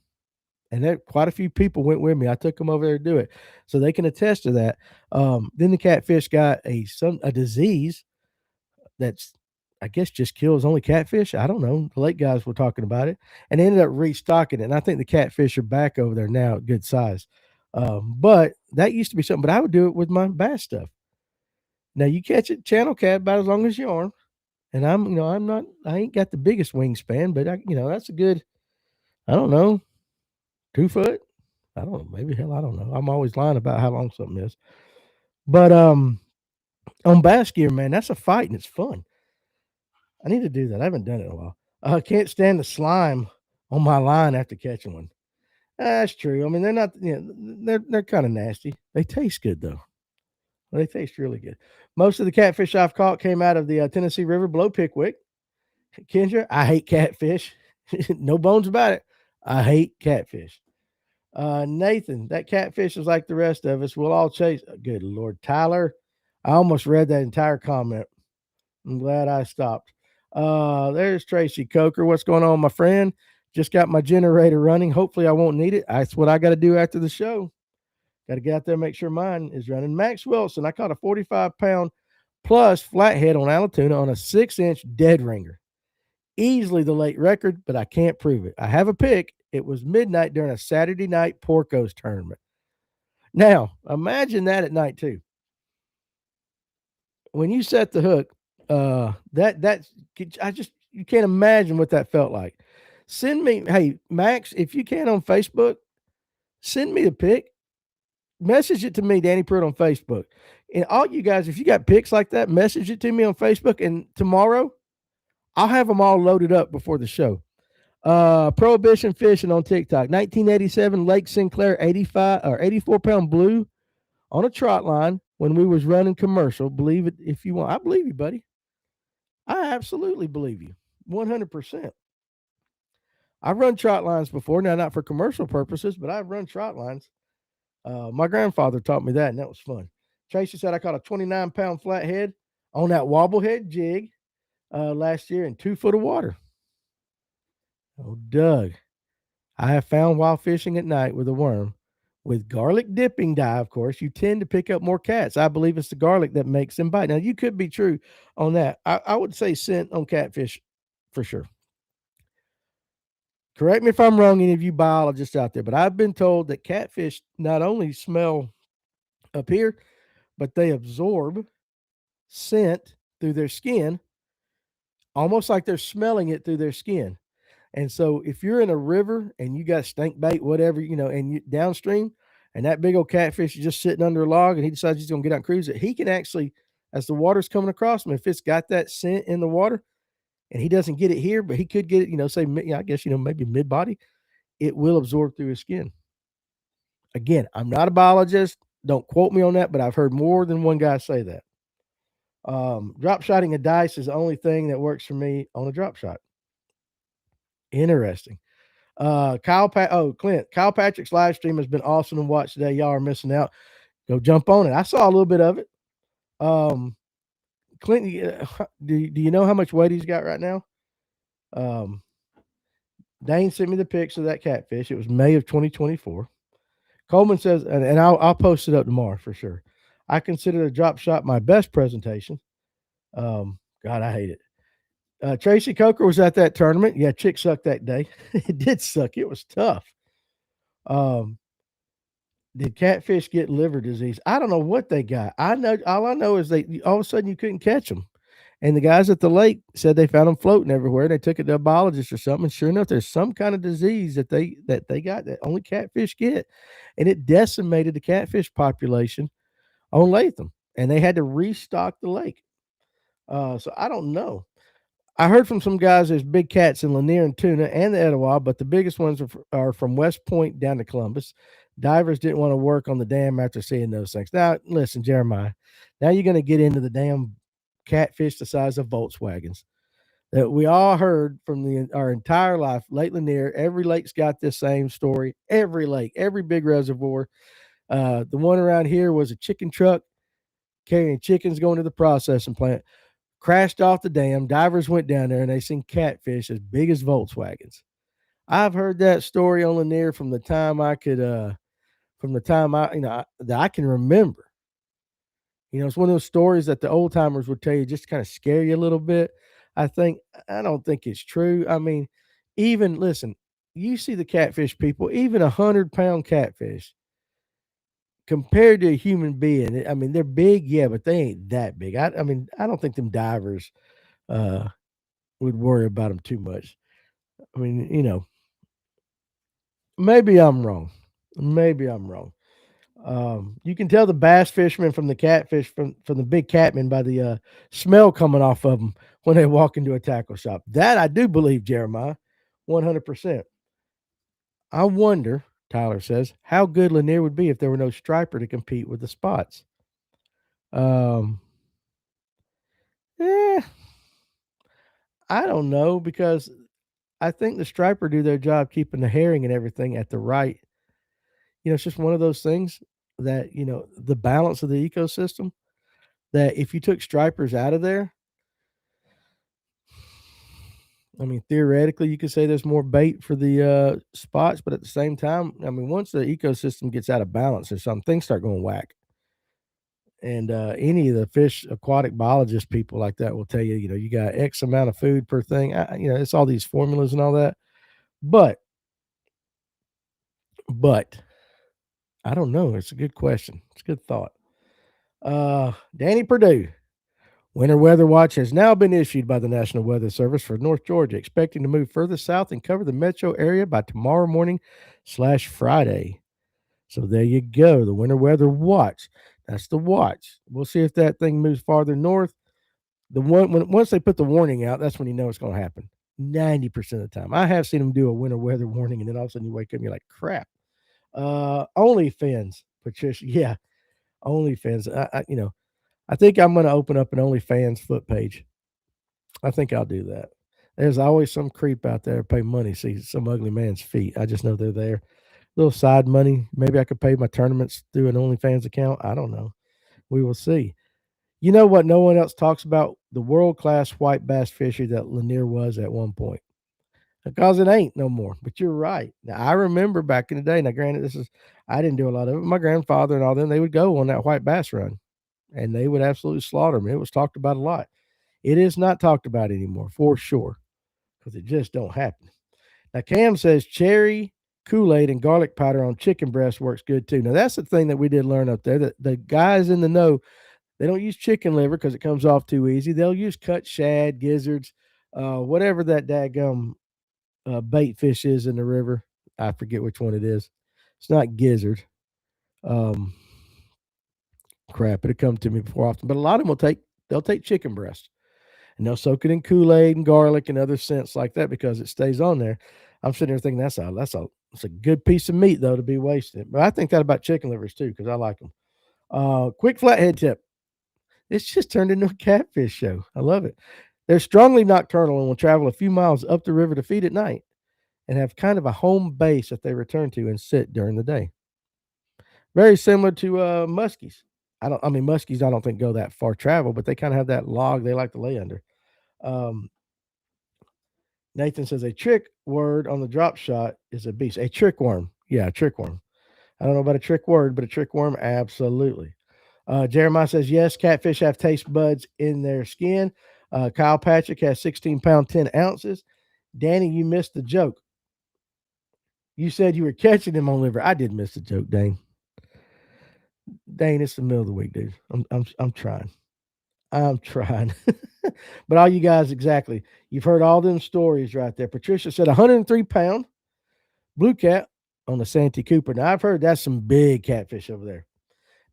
And there quite a few people went with me. I took them over there to do it. So they can attest to that. Then the catfish got a disease that's, I guess, just kills only catfish. I don't know. The lake guys were talking about it. And they ended up restocking it. And I think the catfish are back over there now at good size. But that used to be something. But I would do it with my bass stuff. Now you catch a channel cat about as long as your arm. And I ain't got the biggest wingspan, but that's a good, I don't know, 2 foot. I don't know, maybe hell, I don't know. I'm always lying about how long something is. But on bass gear, man, that's a fight and it's fun. I need to do that. I haven't done it in a while. I can't stand the slime on my line after catching one. That's true. I mean, they're not, they're kind of nasty. They taste good though. They taste really good. Most of the catfish I've caught came out of the Tennessee River below Pickwick. Kendra, I hate catfish. No bones about it. I hate catfish. Nathan, that catfish is like the rest of us. We'll all chase. Good Lord. Tyler, I almost read that entire comment. I'm glad I stopped. There's Tracy Coker. What's going on, my friend? Just got my generator running. Hopefully I won't need it. That's what I got to do after the show. Got to get out there and make sure mine is running. Max Wilson, I caught a 45-pound plus flathead on Allatoona on a 6-inch dead ringer. Easily the late record, but I can't prove it. I have a pick. It was midnight during a Saturday night Porco's tournament. Now, imagine that at night too. When you set the hook, that's I just you can't imagine what that felt like. Send me, hey Max, if you can on Facebook, send me the pic. Message it to me, Danny Pruitt on Facebook. And all you guys, if you got pics like that, message it to me on Facebook. And tomorrow, I'll have them all loaded up before the show. Prohibition fishing on TikTok. 1987 Lake Sinclair 85 or 84-pound blue on a trot line when we was running commercial. Believe it if you want. I believe you, buddy. I absolutely believe you. 100%. I've run trot lines before. Now, not for commercial purposes, but I've run trot lines. My grandfather taught me that, and that was fun. Tracy said I caught a 29-pound flathead on that wobblehead jig last year in 2 foot of water. Oh, Doug, I have found while fishing at night with a worm with garlic dipping dye, of course, you tend to pick up more cats. I believe it's the garlic that makes them bite. Now, you could be true on that. I would say scent on catfish for sure. Correct me if I'm wrong, any of you biologists out there, but I've been told that catfish not only smell up here, but they absorb scent through their skin, almost like they're smelling it through their skin. And so if you're in a river and you got stink bait, whatever, and you downstream, and that big old catfish is just sitting under a log and he decides he's going to get out and cruise it, he can actually, as the water's coming across him, if it's got that scent in the water and he doesn't get it here, but he could get it, say, I guess, maybe mid body, it will absorb through his skin. Again, I'm not a biologist. Don't quote me on that, but I've heard more than one guy say that. Drop shotting a dice is the only thing that works for me on a drop shot. Interesting. Clint, Kyle Patrick's live stream has been awesome to watch today. Y'all are missing out. Go jump on it. I saw a little bit of it. Clint, do you know how much weight he's got right now? Dane sent me the pics of that catfish. It was May of 2024. Coleman says, and I'll post it up tomorrow for sure. I consider the drop shot my best presentation. God, I hate it. Tracy Coker was at that tournament. Yeah, chick sucked that day. It did suck. It was tough. Did catfish get liver disease? I don't know what they got. All I know is all of a sudden you couldn't catch them. And the guys at the lake said they found them floating everywhere. They took it to a biologist or something. And sure enough, there's some kind of disease that they got that only catfish get. And it decimated the catfish population on Latham. And they had to restock the lake. So I don't know. I heard from some guys there's big cats in Lanier and Tuna and the Etowah, but the biggest ones are from West Point down to Columbus. Divers didn't want to work on the dam after seeing those things. Now, listen, Jeremiah, now you're going to get into the damn catfish the size of Volkswagens that we all heard from our entire life. Lake Lanier, every lake's got this same story. Every lake, every big reservoir. The one around here was a chicken truck carrying chickens going to the processing plant. Crashed off the dam. Divers went down there and they seen catfish as big as Volkswagens. I've heard that story on Lanier from the time I that I can remember. It's one of those stories that the old timers would tell you just to kind of scare you a little bit. I don't think it's true. I mean, listen, you see the catfish people, even 100-pound catfish compared to a human being. I mean, they're big, yeah, but they ain't that big. I don't think them divers would worry about them too much. I mean, maybe I'm wrong. You can tell the bass fishermen from the catfish from the big catmen by the smell coming off of them when they walk into a tackle shop. That I do believe, Jeremiah, 100%. I wonder, Tyler says, how good Lanier would be if there were no striper to compete with the spots. I don't know, because I think the striper do their job keeping the herring and everything at the right. It's just one of those things that, the balance of the ecosystem, that if you took stripers out of there, I mean, theoretically, you could say there's more bait for the spots, but at the same time, I mean, once the ecosystem gets out of balance or something, things start going whack. And any of the fish aquatic biologist people like that will tell you, you got X amount of food per thing. It's all these formulas and all that. But, but I don't know. It's a good question. It's a good thought. Danny Perdue. Winter weather watch has now been issued by the National Weather Service for North Georgia, expecting to move further south and cover the metro area by tomorrow morning/Friday. So there you go, the winter weather watch. That's the watch. We'll see if that thing moves farther north. Once they put the warning out, that's when you know it's going to happen. 90% of the time, I have seen them do a winter weather warning, and then all of a sudden you wake up and you're like, crap. OnlyFans, Patricia. Yeah, OnlyFans. I think I'm going to open up an OnlyFans foot page. I think I'll do that. There's always some creep out there pay money see some ugly man's feet. I just know they're there. Little side money. Maybe I could pay my tournaments through an OnlyFans account. I don't know. We will see. You know what? No one else talks about the world class white bass fishery that Lanier was at one point. Because it ain't no more. But you're right. Now I remember back in the day. Now, granted, I didn't do a lot of it. My grandfather and all them, they would go on that white bass run, and they would absolutely slaughter them. It was talked about a lot. It is not talked about anymore, for sure, because it just don't happen. Now, Cam says cherry Kool-Aid and garlic powder on chicken breast works good too. Now, that's the thing that we did learn up there. That the guys in the know, they don't use chicken liver because it comes off too easy. They'll use cut shad, gizzards, whatever that daggum bait fish is in the river. I forget which one it is. It's not gizzard. Um, Crap, it'll come to me before often. But a lot of them they'll take chicken breast and they'll soak it in Kool-Aid and garlic and other scents like that because it stays on there. I'm sitting there thinking it's a good piece of meat though to be wasted. But I think that about chicken livers too because I like them. Quick flathead tip. It's just turned into a catfish show. I love it. They're strongly nocturnal and will travel a few miles up the river to feed at night and have kind of a home base that they return to and sit during the day. Very similar to muskies. Muskies I don't think go that far travel, but they kind of have that log they like to lay under. Um, Nathan says a trick word on the drop shot is a beast. A trick worm. Yeah, a trick worm. I don't know about a trick word, but a trick worm, absolutely. Jeremiah says, yes, catfish have taste buds in their skin. Kyle Patrick has 16-pound, 10 ounces. Danny, you missed the joke. You said you were catching them on liver. I did miss the joke, Dane. Dane, it's the middle of the week, dude. I'm trying. I'm trying. But all you guys, exactly. You've heard all them stories right there. Patricia said 103-pound blue cat on the Santee Cooper. Now, I've heard that's some big catfish over there.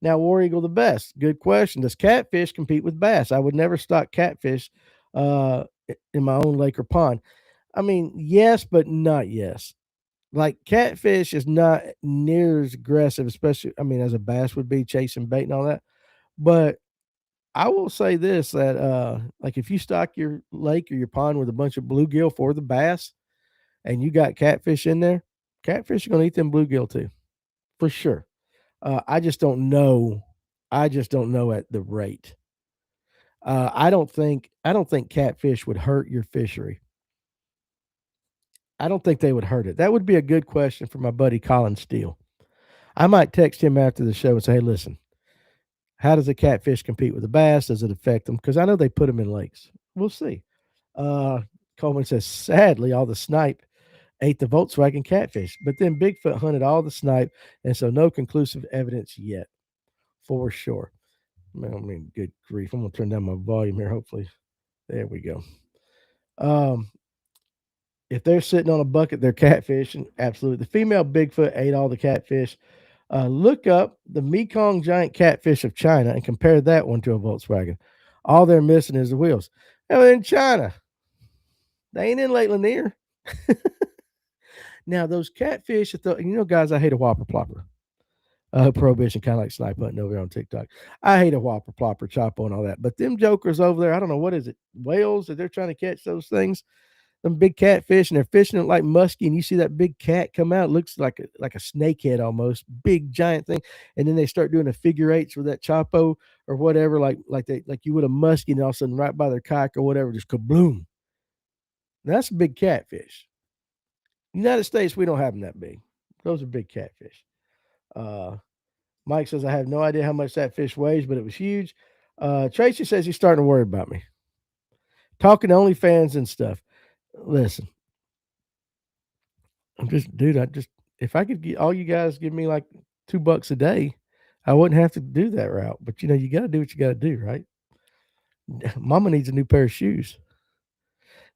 Now, War Eagle the best. Good question. Does catfish compete with bass? I would never stock catfish uh, in my own lake or pond. I mean, yes, but not yes. Like catfish is not near as aggressive, especially, as a bass would be chasing bait and all that. But I will say this that like if you stock your lake or your pond with a bunch of bluegill for the bass and you got catfish in there, catfish are gonna eat them bluegill too, for sure. I just don't know. I just don't know at the rate. I don't think catfish would hurt your fishery. I don't think they would hurt it. That would be a good question for my buddy Colin Steele. I might text him after the show and say, "Hey, listen, how does a catfish compete with a bass? Does it affect them?" Because I know they put them in lakes. We'll see. Uh, Coleman says, sadly, all the snipe ate the Volkswagen catfish, but then Bigfoot hunted all the snipe, and so no conclusive evidence yet, for sure. Good grief. I'm going to turn down my volume here, hopefully. There we go. Um, if they're sitting on a bucket, they're catfishing. Absolutely. The female Bigfoot ate all the catfish. Look up the Mekong giant catfish of China and compare that one to a Volkswagen. All they're missing is the wheels. Now, in China, they ain't in Lake Lanier. Now, those catfish, guys, I hate a whopper plopper. Prohibition, kind of like snipe hunting over on TikTok. I hate a whopper plopper, chopo, and all that. But them jokers over there, I don't know, what is it? Whales that they're trying to catch those things? Them big catfish, and they're fishing it like muskie, and you see that big cat come out. It looks like a snake head almost, big giant thing. And then they start doing a figure eights with that chopo or whatever, like you would a muskie, and all of a sudden right by their kayak or whatever, just kabloom. That's a big catfish. United States, we don't have them that big. Those are big catfish. Uh, Mike says, I have no idea how much that fish weighs, but it was huge. Tracy says he's starting to worry about me. Talking to OnlyFans and stuff. Listen, if I could get all you guys give me like $2 a day, I wouldn't have to do that route. But you got to do what you got to do, right? Mama needs a new pair of shoes.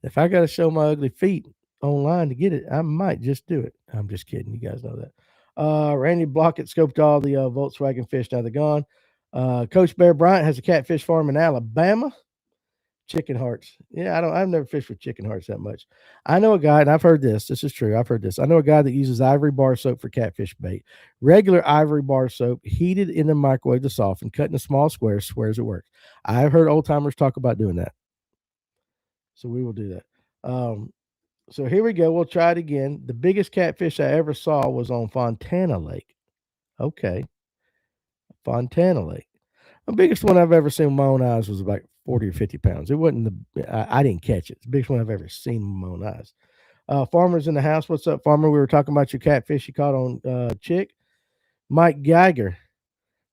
If I got to show my ugly feet online to get it, I might just do it. I'm just kidding. You guys know that. Randy Blockett scoped all the Volkswagen fish. Now they're gone. Coach Bear Bryant has a catfish farm in Alabama. Chicken hearts. Yeah, I've never fished with chicken hearts that much. I know a guy, and I've heard this. This is true. I've heard this. I know a guy that uses ivory bar soap for catfish bait. Regular ivory bar soap, heated in the microwave to soften, cut into small squares, swears it works. I've heard old timers talk about doing that. So we will do that. So here we go. We'll try it again. The biggest catfish I ever saw was on Fontana Lake. Okay. Fontana Lake. The biggest one I've ever seen with my own eyes was about 40 or 50 pounds. It wasn't I didn't catch it. It's the biggest one I've ever seen with my own eyes. Farmer's in the house. What's up, Farmer? We were talking about your catfish you caught on Chick. Mike Geiger.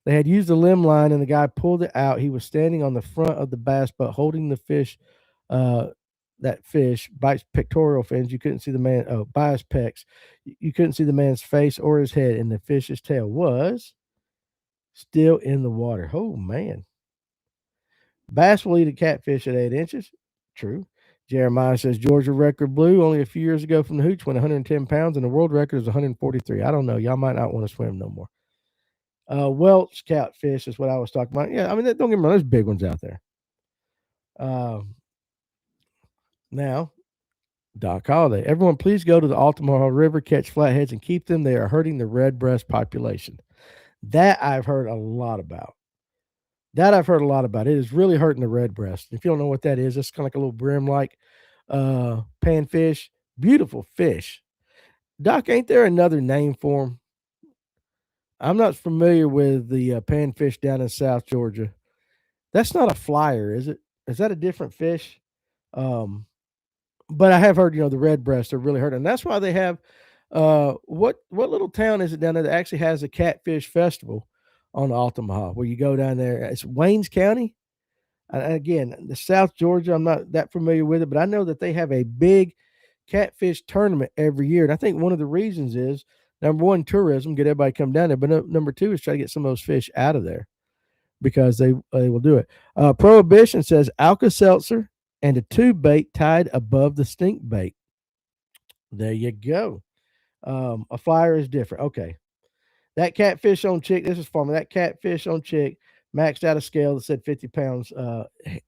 They had used the limb line and the guy pulled it out. He was standing on the front of the bass boat holding the fish. That fish bites pectoral fins. You couldn't see the man. Oh, by his pecs. You couldn't see the man's face or his head, and the fish's tail was still in the water. Oh, man. Bass will eat a catfish at 8 inches. True. Jeremiah says Georgia record blew only a few years ago from the hooch when 110 pounds, and the world record is 143. I don't know. Y'all might not want to swim no more. Welch catfish is what I was talking about. Yeah, I mean, don't get me wrong. There's big ones out there. Now, Doc Holliday. Everyone, please go to the Altamaha River, catch flatheads, and keep them. They are hurting the red breast population. That I've heard a lot about. It is really hurting the red breast. If you don't know what that is, it's kind of like a little brim-like panfish. Beautiful fish. Doc, ain't there another name for them? I'm not familiar with the panfish down in South Georgia. That's not a flyer, is it? Is that a different fish? But I have heard, the red breasts are really hurting. And that's why they have what little town is it down there that actually has a catfish festival on Altamaha, where you go down there? It's Waynes County. And again, the South Georgia, I'm not that familiar with it, but I know that they have a big catfish tournament every year. And I think one of the reasons is, number one, tourism, get everybody come down there. But number two is try to get some of those fish out of there because they will do it. Prohibition says Alka-Seltzer and a tube bait tied above the stink bait. There you go. A flyer is different. Okay. That catfish on Chick, this is Farmer. That catfish on Chick maxed out a scale that said 50 pounds,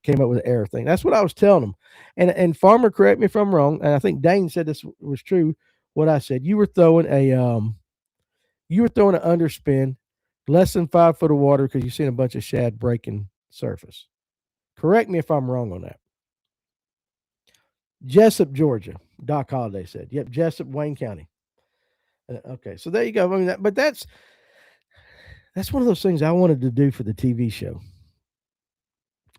came up with an error thing. That's what I was telling them. And Farmer, correct me if I'm wrong, and I think Dane said this was true, what I said. You were throwing an underspin, less than 5 foot of water because you've seen a bunch of shad breaking surface. Correct me if I'm wrong on that. Jessup, Georgia, Doc Holliday said. Yep, Jessup, Wayne County. Okay, so there you go. I mean, that's one of those things I wanted to do for the TV show.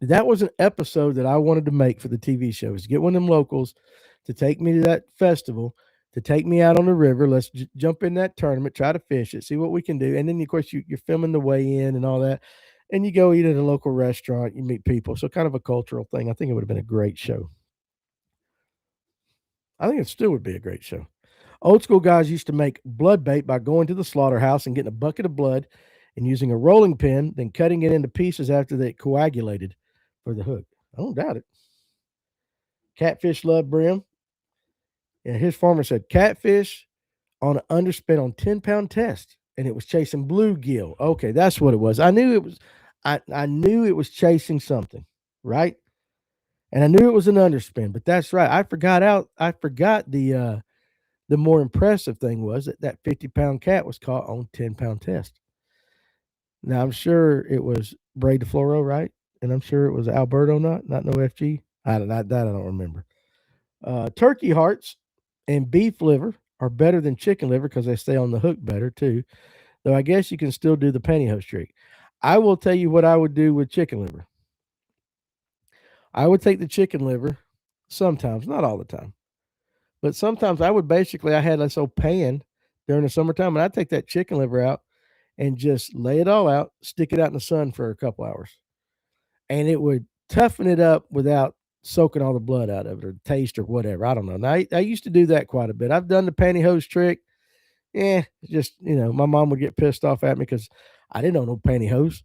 That was an episode that I wanted to make for the TV show, is get one of them locals to take me to that festival, to take me out on the river. Let's jump in that tournament, try to fish it, see what we can do. And then, of course, you're filming the way in and all that. And you go eat at a local restaurant, you meet people. So kind of a cultural thing. I think it would have been a great show. I think it still would be a great show. Old school guys used to make blood bait by going to the slaughterhouse and getting a bucket of blood and using a rolling pin, then cutting it into pieces after they coagulated for the hook. I don't doubt it. Catfish love brim. And his farmer said catfish on an underspin on 10-pound test, and it was chasing bluegill. Okay, that's what it was. I knew it was. I knew it was chasing something, right? And I knew it was an underspin, but that's right. I forgot the more impressive thing was that 50-pound cat was caught on 10-pound test. Now, I'm sure it was Bray DeFloro, right? And I'm sure it was Alberto, not no FG. I don't remember. Turkey hearts and beef liver are better than chicken liver because they stay on the hook better, too. Though I guess you can still do the pantyhose trick. I will tell you what I would do with chicken liver. I would take the chicken liver sometimes, not all the time. But sometimes I had this old pan during the summertime, and I'd take that chicken liver out and just lay it all out, stick it out in the sun for a couple hours, and it would toughen it up without soaking all the blood out of it or the taste or whatever. I don't know. Now, I used to do that quite a bit. I've done the pantyhose trick. Just, my mom would get pissed off at me because I didn't know no pantyhose,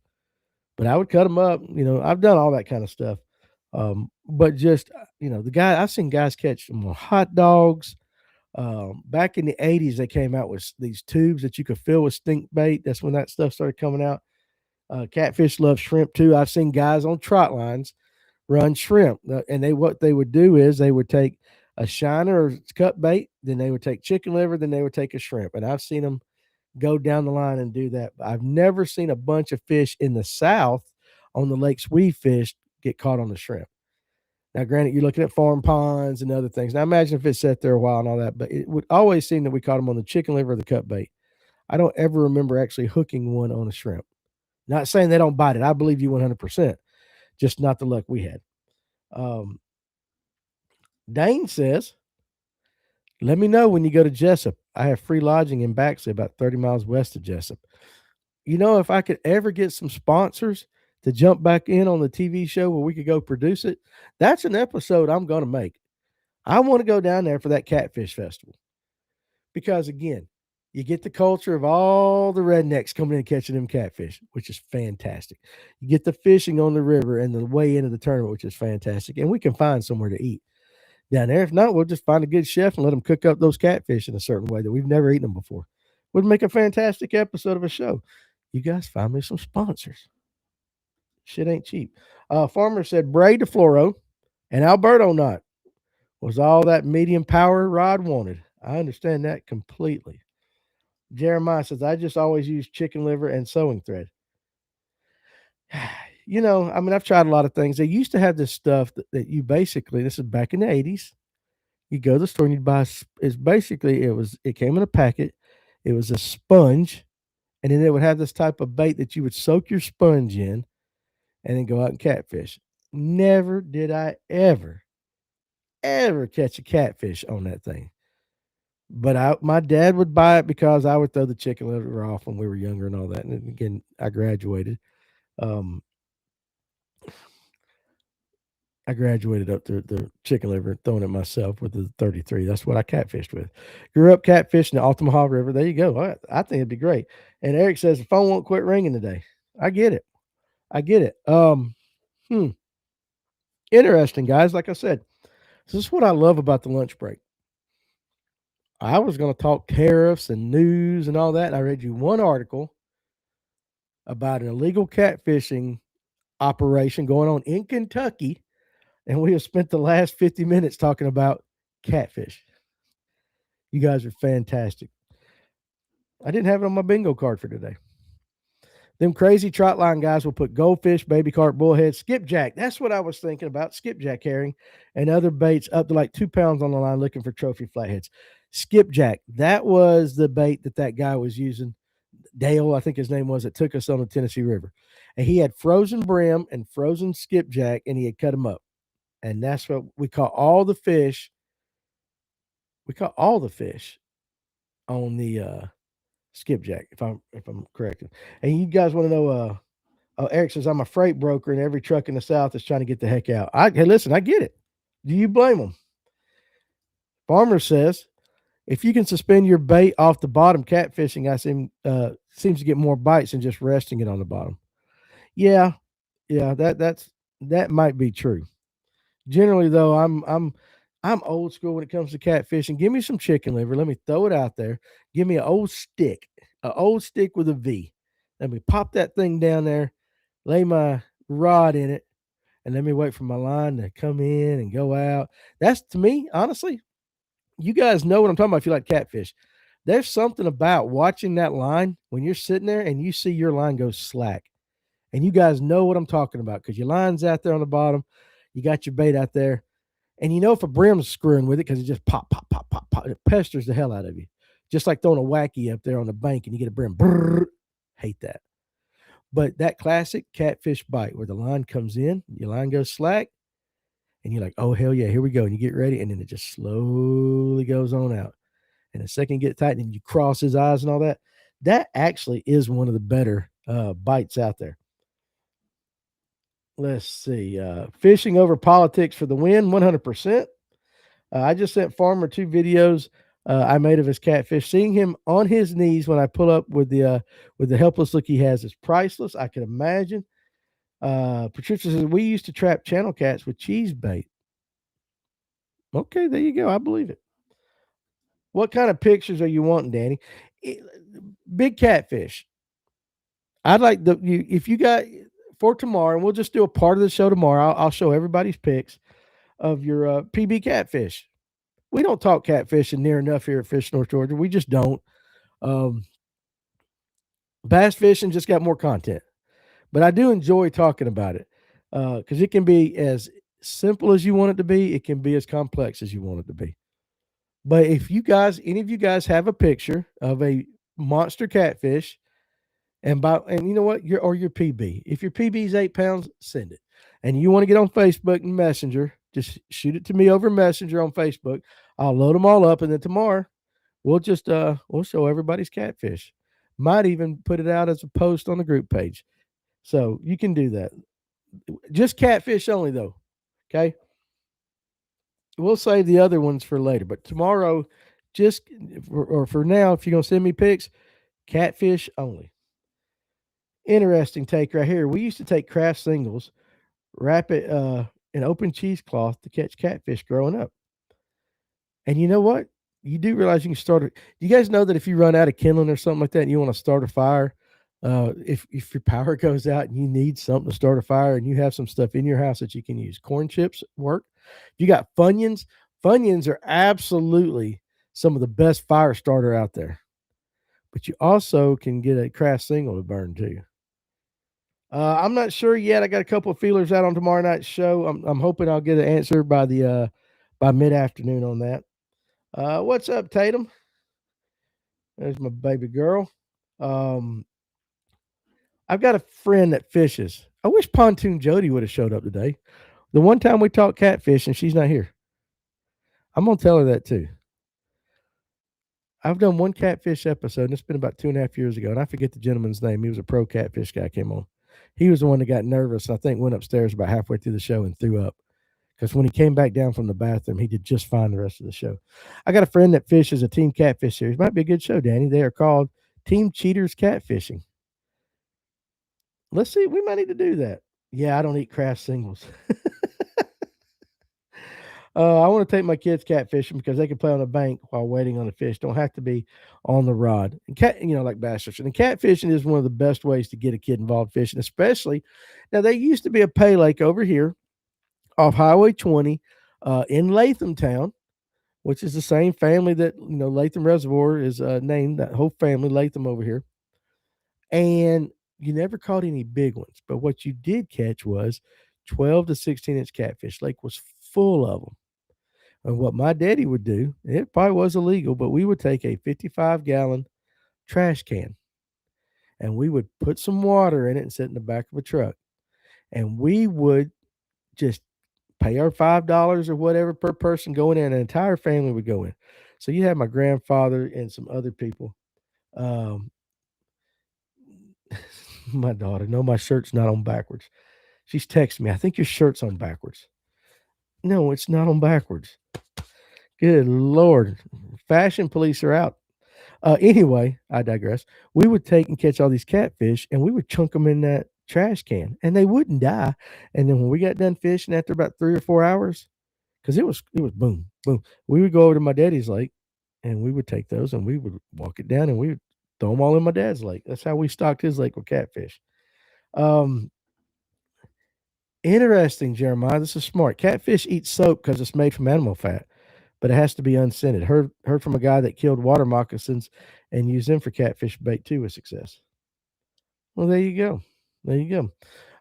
but I would cut them up. I've done all that kind of stuff. But just, I've seen guys catch them on hot dogs. Back in the 80s, they came out with these tubes that you could fill with stink bait. That's when that stuff started coming out. Catfish love shrimp too. I've seen guys on trot lines run shrimp, and what they would do is they would take a shiner or cut bait, then they would take chicken liver, then they would take a shrimp, and I've seen them go down the line and do that. I've never seen a bunch of fish in the South on the lakes we fished get caught on the shrimp. Now, granted, you're looking at farm ponds and other things. Now, imagine if it sat there a while and all that, but it would always seem that we caught them on the chicken liver or the cut bait. I don't ever remember actually hooking one on a shrimp. Not saying they don't bite it. I believe you 100%. Just not the luck we had. Dane says, let me know when you go to Jessup. I have free lodging in Baxley, about 30 miles west of Jessup. If I could ever get some sponsors to jump back in on the TV show where we could go produce it, that's an episode I'm going to make. I want to go down there for that catfish festival because, again, you get the culture of all the rednecks coming in and catching them catfish, which is fantastic. You get the fishing on the river and the way into the tournament, which is fantastic. And we can find somewhere to eat down there. If not, we'll just find a good chef and let them cook up those catfish in a certain way that we've never eaten them before. Would make a fantastic episode of a show. You guys find me some sponsors. Shit ain't cheap. Farmer said Bray DeFloro and Alberto Knot was all that medium power Rod wanted. I understand that completely. Jeremiah says, I just always use chicken liver and sewing thread. I've tried a lot of things. They used to have this stuff that you basically, this is back in the 80s. You go to the store and you'd buy, it came in a packet. It was a sponge. And then it would have this type of bait that you would soak your sponge in and then go out and catfish. Never did I ever catch a catfish on that thing. But my dad would buy it because I would throw the chicken liver off when we were younger and all that. And again, I graduated. I graduated up to the chicken liver, throwing it myself with the 33. That's what I catfished with. Grew up catfishing the Altamaha River. There you go. I think it'd be great. And Eric says the phone won't quit ringing today. I get it. Interesting, guys. Like I said, this is what I love about the lunch break. I was going to talk tariffs and news and all that. And I read you one article about an illegal catfishing operation going on in Kentucky. And we have spent the last 50 minutes talking about catfish. You guys are fantastic. I didn't have it on my bingo card for today. Them crazy trot line guys will put goldfish, baby carp, bullhead, skipjack. That's what I was thinking about. Skipjack herring and other baits up to like 2 pounds on the line looking for trophy flatheads. Skipjack. That was the bait that guy was using. Dale, I think his name was, that took us on the Tennessee River. And he had frozen brim and frozen skipjack, and he had cut them up. And that's what we caught all the fish. We caught all the fish on the skipjack, if I'm correct. And you guys want to know, Eric says, I'm a freight broker and every truck in the South is trying to get the heck out. Hey, listen, I get it. Do you blame them? Farmer says, if you can suspend your bait off the bottom, catfishing, seems to get more bites than just resting it on the bottom. Yeah, that might be true. Generally, though, I'm old school when it comes to catfishing. Give me some chicken liver. Let me throw it out there. Give me an old stick with a V. Let me pop that thing down there, lay my rod in it, and let me wait for my line to come in and go out. That's, to me, honestly, you guys know what I'm talking about if you like catfish. There's something about watching that line when you're sitting there and you see your line go slack. And you guys know what I'm talking about because your line's out there on the bottom. You got your bait out there. And if a brim's screwing with it because it just pop. It pesters the hell out of you. Just like throwing a wacky up there on the bank and you get a brim. Brrr, hate that. But that classic catfish bite where the line comes in, your line goes slack, and you're like, oh, hell yeah, here we go. And you get ready, and then it just slowly goes on out. And the second you get tight and you cross his eyes and all that, That actually is one of the better bites out there. Let's see. Fishing over politics for the win, 100%. I just sent Farmer 2 videos I made of his catfish. Seeing him on his knees when I pull up with the helpless look he has is priceless. I can imagine. Patricia says we used to trap channel cats with cheese bait. Okay, there you go. I believe it. What kind of pictures are you wanting, Danny? It- Big catfish. I'd like if you got for tomorrow, and we'll just do a part of the show tomorrow. I'll show everybody's pics of your PB catfish. We don't talk catfishing near enough here at Fish North Georgia. We just don't. Um, Bass fishing just got more content, but I do enjoy talking about it because it can be as simple as you want it to be. It can be as complex as you want it to be. But if you guys, any of you guys, have a picture of a monster catfish, and you know what, your PB. If your PB is 8 pounds, send it. And you want to get on Facebook and Messenger, just shoot it to me over Messenger on Facebook. I'll load them all up, and then tomorrow we'll show everybody's catfish. Might even put it out as a post on the group page. So you can do that. Just catfish only though. Okay. We'll save the other ones for later. But tomorrow, just or for now, if you're gonna send me pics, catfish only. Interesting take right here. We used to take craft singles, wrap it in open cheesecloth to catch catfish growing up. And you know what? You do realize you can start it. You guys know that if you run out of kindling or something like that and you want to start a fire, if your power goes out and you need something to start a fire and you have some stuff in your house that you can use, corn chips work. You got Funyuns. Funyuns are absolutely some of the best fire starter out there. But you also can get a craft single to burn too. I'm not sure yet. I got a couple of feelers out on tomorrow night's show. I'm hoping I'll get an answer by mid afternoon on that. What's up, Tatum? There's my baby girl. Um, I've got a friend that fishes. I wish Pontoon Jody would have showed up today. The one time we talked catfish and she's not here. I'm gonna tell her that too. I've done one catfish episode, and it's been about 2.5 years ago, and I forget the gentleman's name. He was a pro catfish guy. Came on. He was the one that got nervous. I think went upstairs about halfway through the show and threw up. Because when he came back down from the bathroom, he did just fine the rest of the show. I got a friend that fishes a team catfish series. Might be a good show, Danny. They are called Team Cheaters Catfishing. Let's see. We might need to do that. Yeah, I don't eat craft singles. I want to take my kids catfishing because they can play on a bank while waiting on a fish. Don't have to be on the rod. And like bass fishing. And catfishing is one of the best ways to get a kid involved fishing, especially now. There used to be a pay lake over here off Highway 20 in Latham Town, which is the same family that Latham Reservoir is named. That whole family, Latham over here, and you never caught any big ones. But what you did catch was 12 to 16-inch catfish. Lake was full of them. And what my daddy would do, it probably was illegal, but we would take a 55-gallon trash can and we would put some water in it and sit in the back of a truck. And we would just pay our $5 or whatever per person going in. An entire family would go in. So you had my grandfather and some other people. My daughter, no, my shirt's not on backwards. She's texting me, I think your shirt's on backwards. No, it's not on backwards. Good Lord. Fashion police are out. Anyway, I digress. We would take and catch all these catfish and we would chunk them in that trash can and they wouldn't die. And then when we got done fishing after about 3 or 4 hours, because it was boom, boom, we would go over to my daddy's lake and we would take those and we would walk it down and we would throw them all in my dad's lake. That's how we stocked his lake with catfish. Um, Interesting, Jeremiah. This is smart. Catfish eat soap because it's made from animal fat, but it has to be unscented. Heard from a guy that killed water moccasins and used them for catfish bait too with success. Well, there you go. There you go.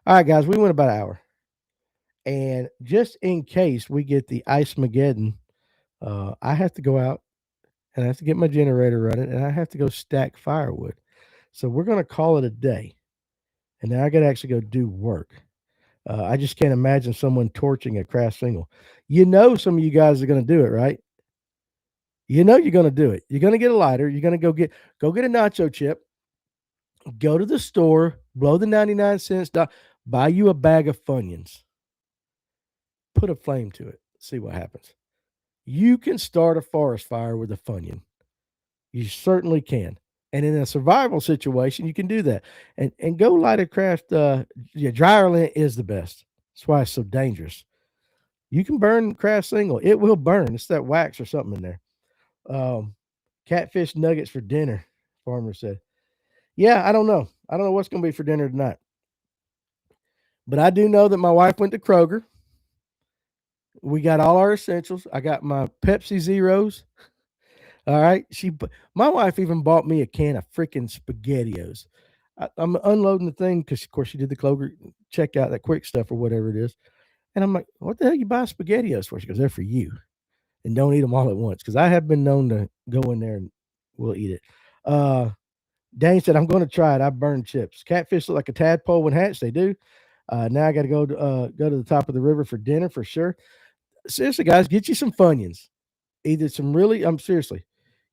All right, guys, we went about an hour. And just in case we get the Ice Mageddon, I have to go out and I have to get my generator running and I have to go stack firewood. So we're going to call it a day. And now I got to actually go do work. I just can't imagine someone torching a craft single. Some of you guys are going to do it, right? You're going to do it. You're going to get a lighter. You're going to go get a nacho chip. Go to the store, blow the 99 cents, buy you a bag of Funyuns, put a flame to it, see what happens. You can start a forest fire with a Funyun. You certainly can. And in a survival situation, you can do that. And go light a craft. Yeah, dryer lint is the best. That's why it's so dangerous. You can burn craft single. It will burn. It's that wax or something in there. Um, Catfish nuggets for dinner, farmer said. Yeah, I don't know. I don't know what's going to be for dinner tonight. But I do know that my wife went to Kroger. We got all our essentials. I got my Pepsi Zeros. All right. My wife even bought me a can of freaking SpaghettiOs. I'm unloading the thing because, of course, she did the Kroger checkout, that quick stuff or whatever it is. And I'm like, what the hell you buy SpaghettiOs for? She goes, they're for you. And don't eat them all at once because I have been known to go in there and we'll eat it. Dane said, I'm going to try it. I burned chips. Catfish look like a tadpole when hatched. They do. Now I got to go to the top of the river for dinner for sure. Seriously, guys, get you some Funyuns. Either some really, I'm seriously,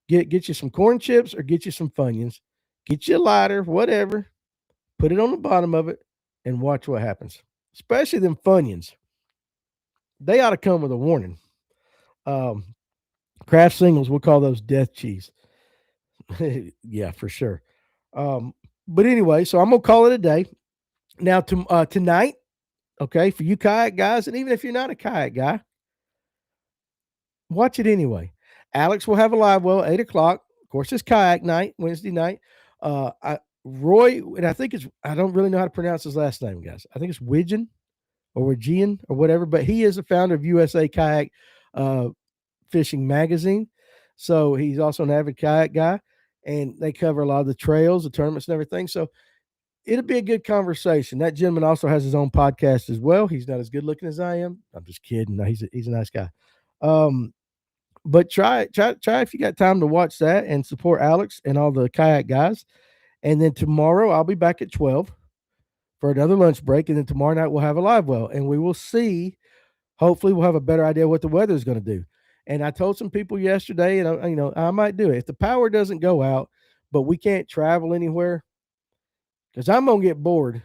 get you some corn chips or get you some Funyuns. Get you a lighter, whatever. Put it on the bottom of it and watch what happens. Especially them Funyuns. They ought to come with a warning. Craft singles, we'll call those death cheese. Yeah, for sure. But anyway, so I'm gonna call it a day. Now tonight, okay, for you kayak guys, and even if you're not a kayak guy, watch it anyway. Alex will have a live well 8 o'clock. Of course, it's kayak night, Wednesday night. Roy, and I don't really know how to pronounce his last name, guys. I think it's Widgeon or Widgeon or whatever, but he is the founder of USA Kayak Fishing Magazine. So he's also an avid kayak guy, and they cover a lot of the trails, the tournaments, and everything. So it'll be a good conversation. That gentleman also has his own podcast as well. He's not as good looking as I am. I'm just kidding. No, he's a nice guy. But try if you got time to watch that and support Alex and all the kayak guys. And then tomorrow I'll be back at 12 for another lunch break. And then tomorrow night we'll have a live well, and we will see. Hopefully we'll have a better idea what the weather is going to do. And I told some people yesterday, and I might do it if the power doesn't go out, but we can't travel anywhere because I'm gonna get bored.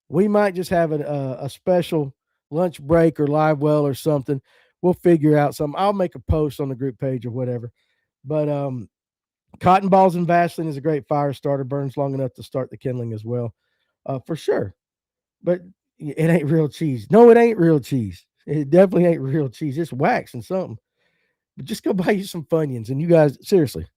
We might just have a special lunch break or live well or something. We'll figure out something. I'll make a post on the group page or whatever. But cotton balls and Vaseline is a great fire starter. Burns long enough to start the kindling as well, for sure. But it ain't real cheese. No, it ain't real cheese. It definitely ain't real cheese. It's wax and something. But just go buy you some Funyuns. And you guys, seriously,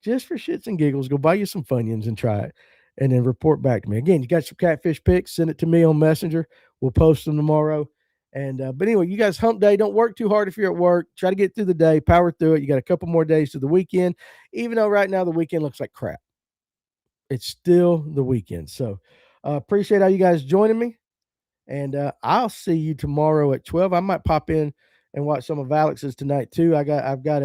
just for shits and giggles, go buy you some Funyuns and try it. And then report back to me. Again, you got some catfish pics, send it to me on Messenger. We'll post them tomorrow. And but anyway, you guys hump day. Don't work too hard if you're at work. Try to get through the day, power through it. You got a couple more days to the weekend, even though right now the weekend looks like crap. It's still the weekend. So appreciate all you guys joining me. And I'll see you tomorrow at 12. I might pop in and watch some of Alex's tonight too. I've got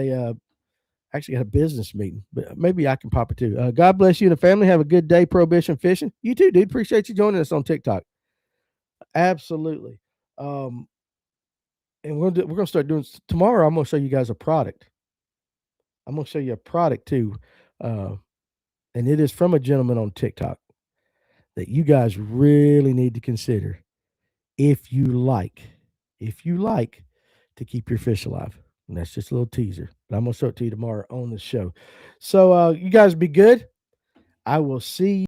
actually got a business meeting, but maybe I can pop it too. God bless you and the family. Have a good day prohibition fishing. You too, dude. Appreciate you joining us on TikTok. Absolutely. And we're gonna start doing tomorrow. I'm gonna show you guys a product. I'm gonna show you a product too, and it is from a gentleman on TikTok that you guys really need to consider if you like to keep your fish alive. And that's just a little teaser. But I'm gonna show it to you tomorrow on the show. So you guys be good. I will see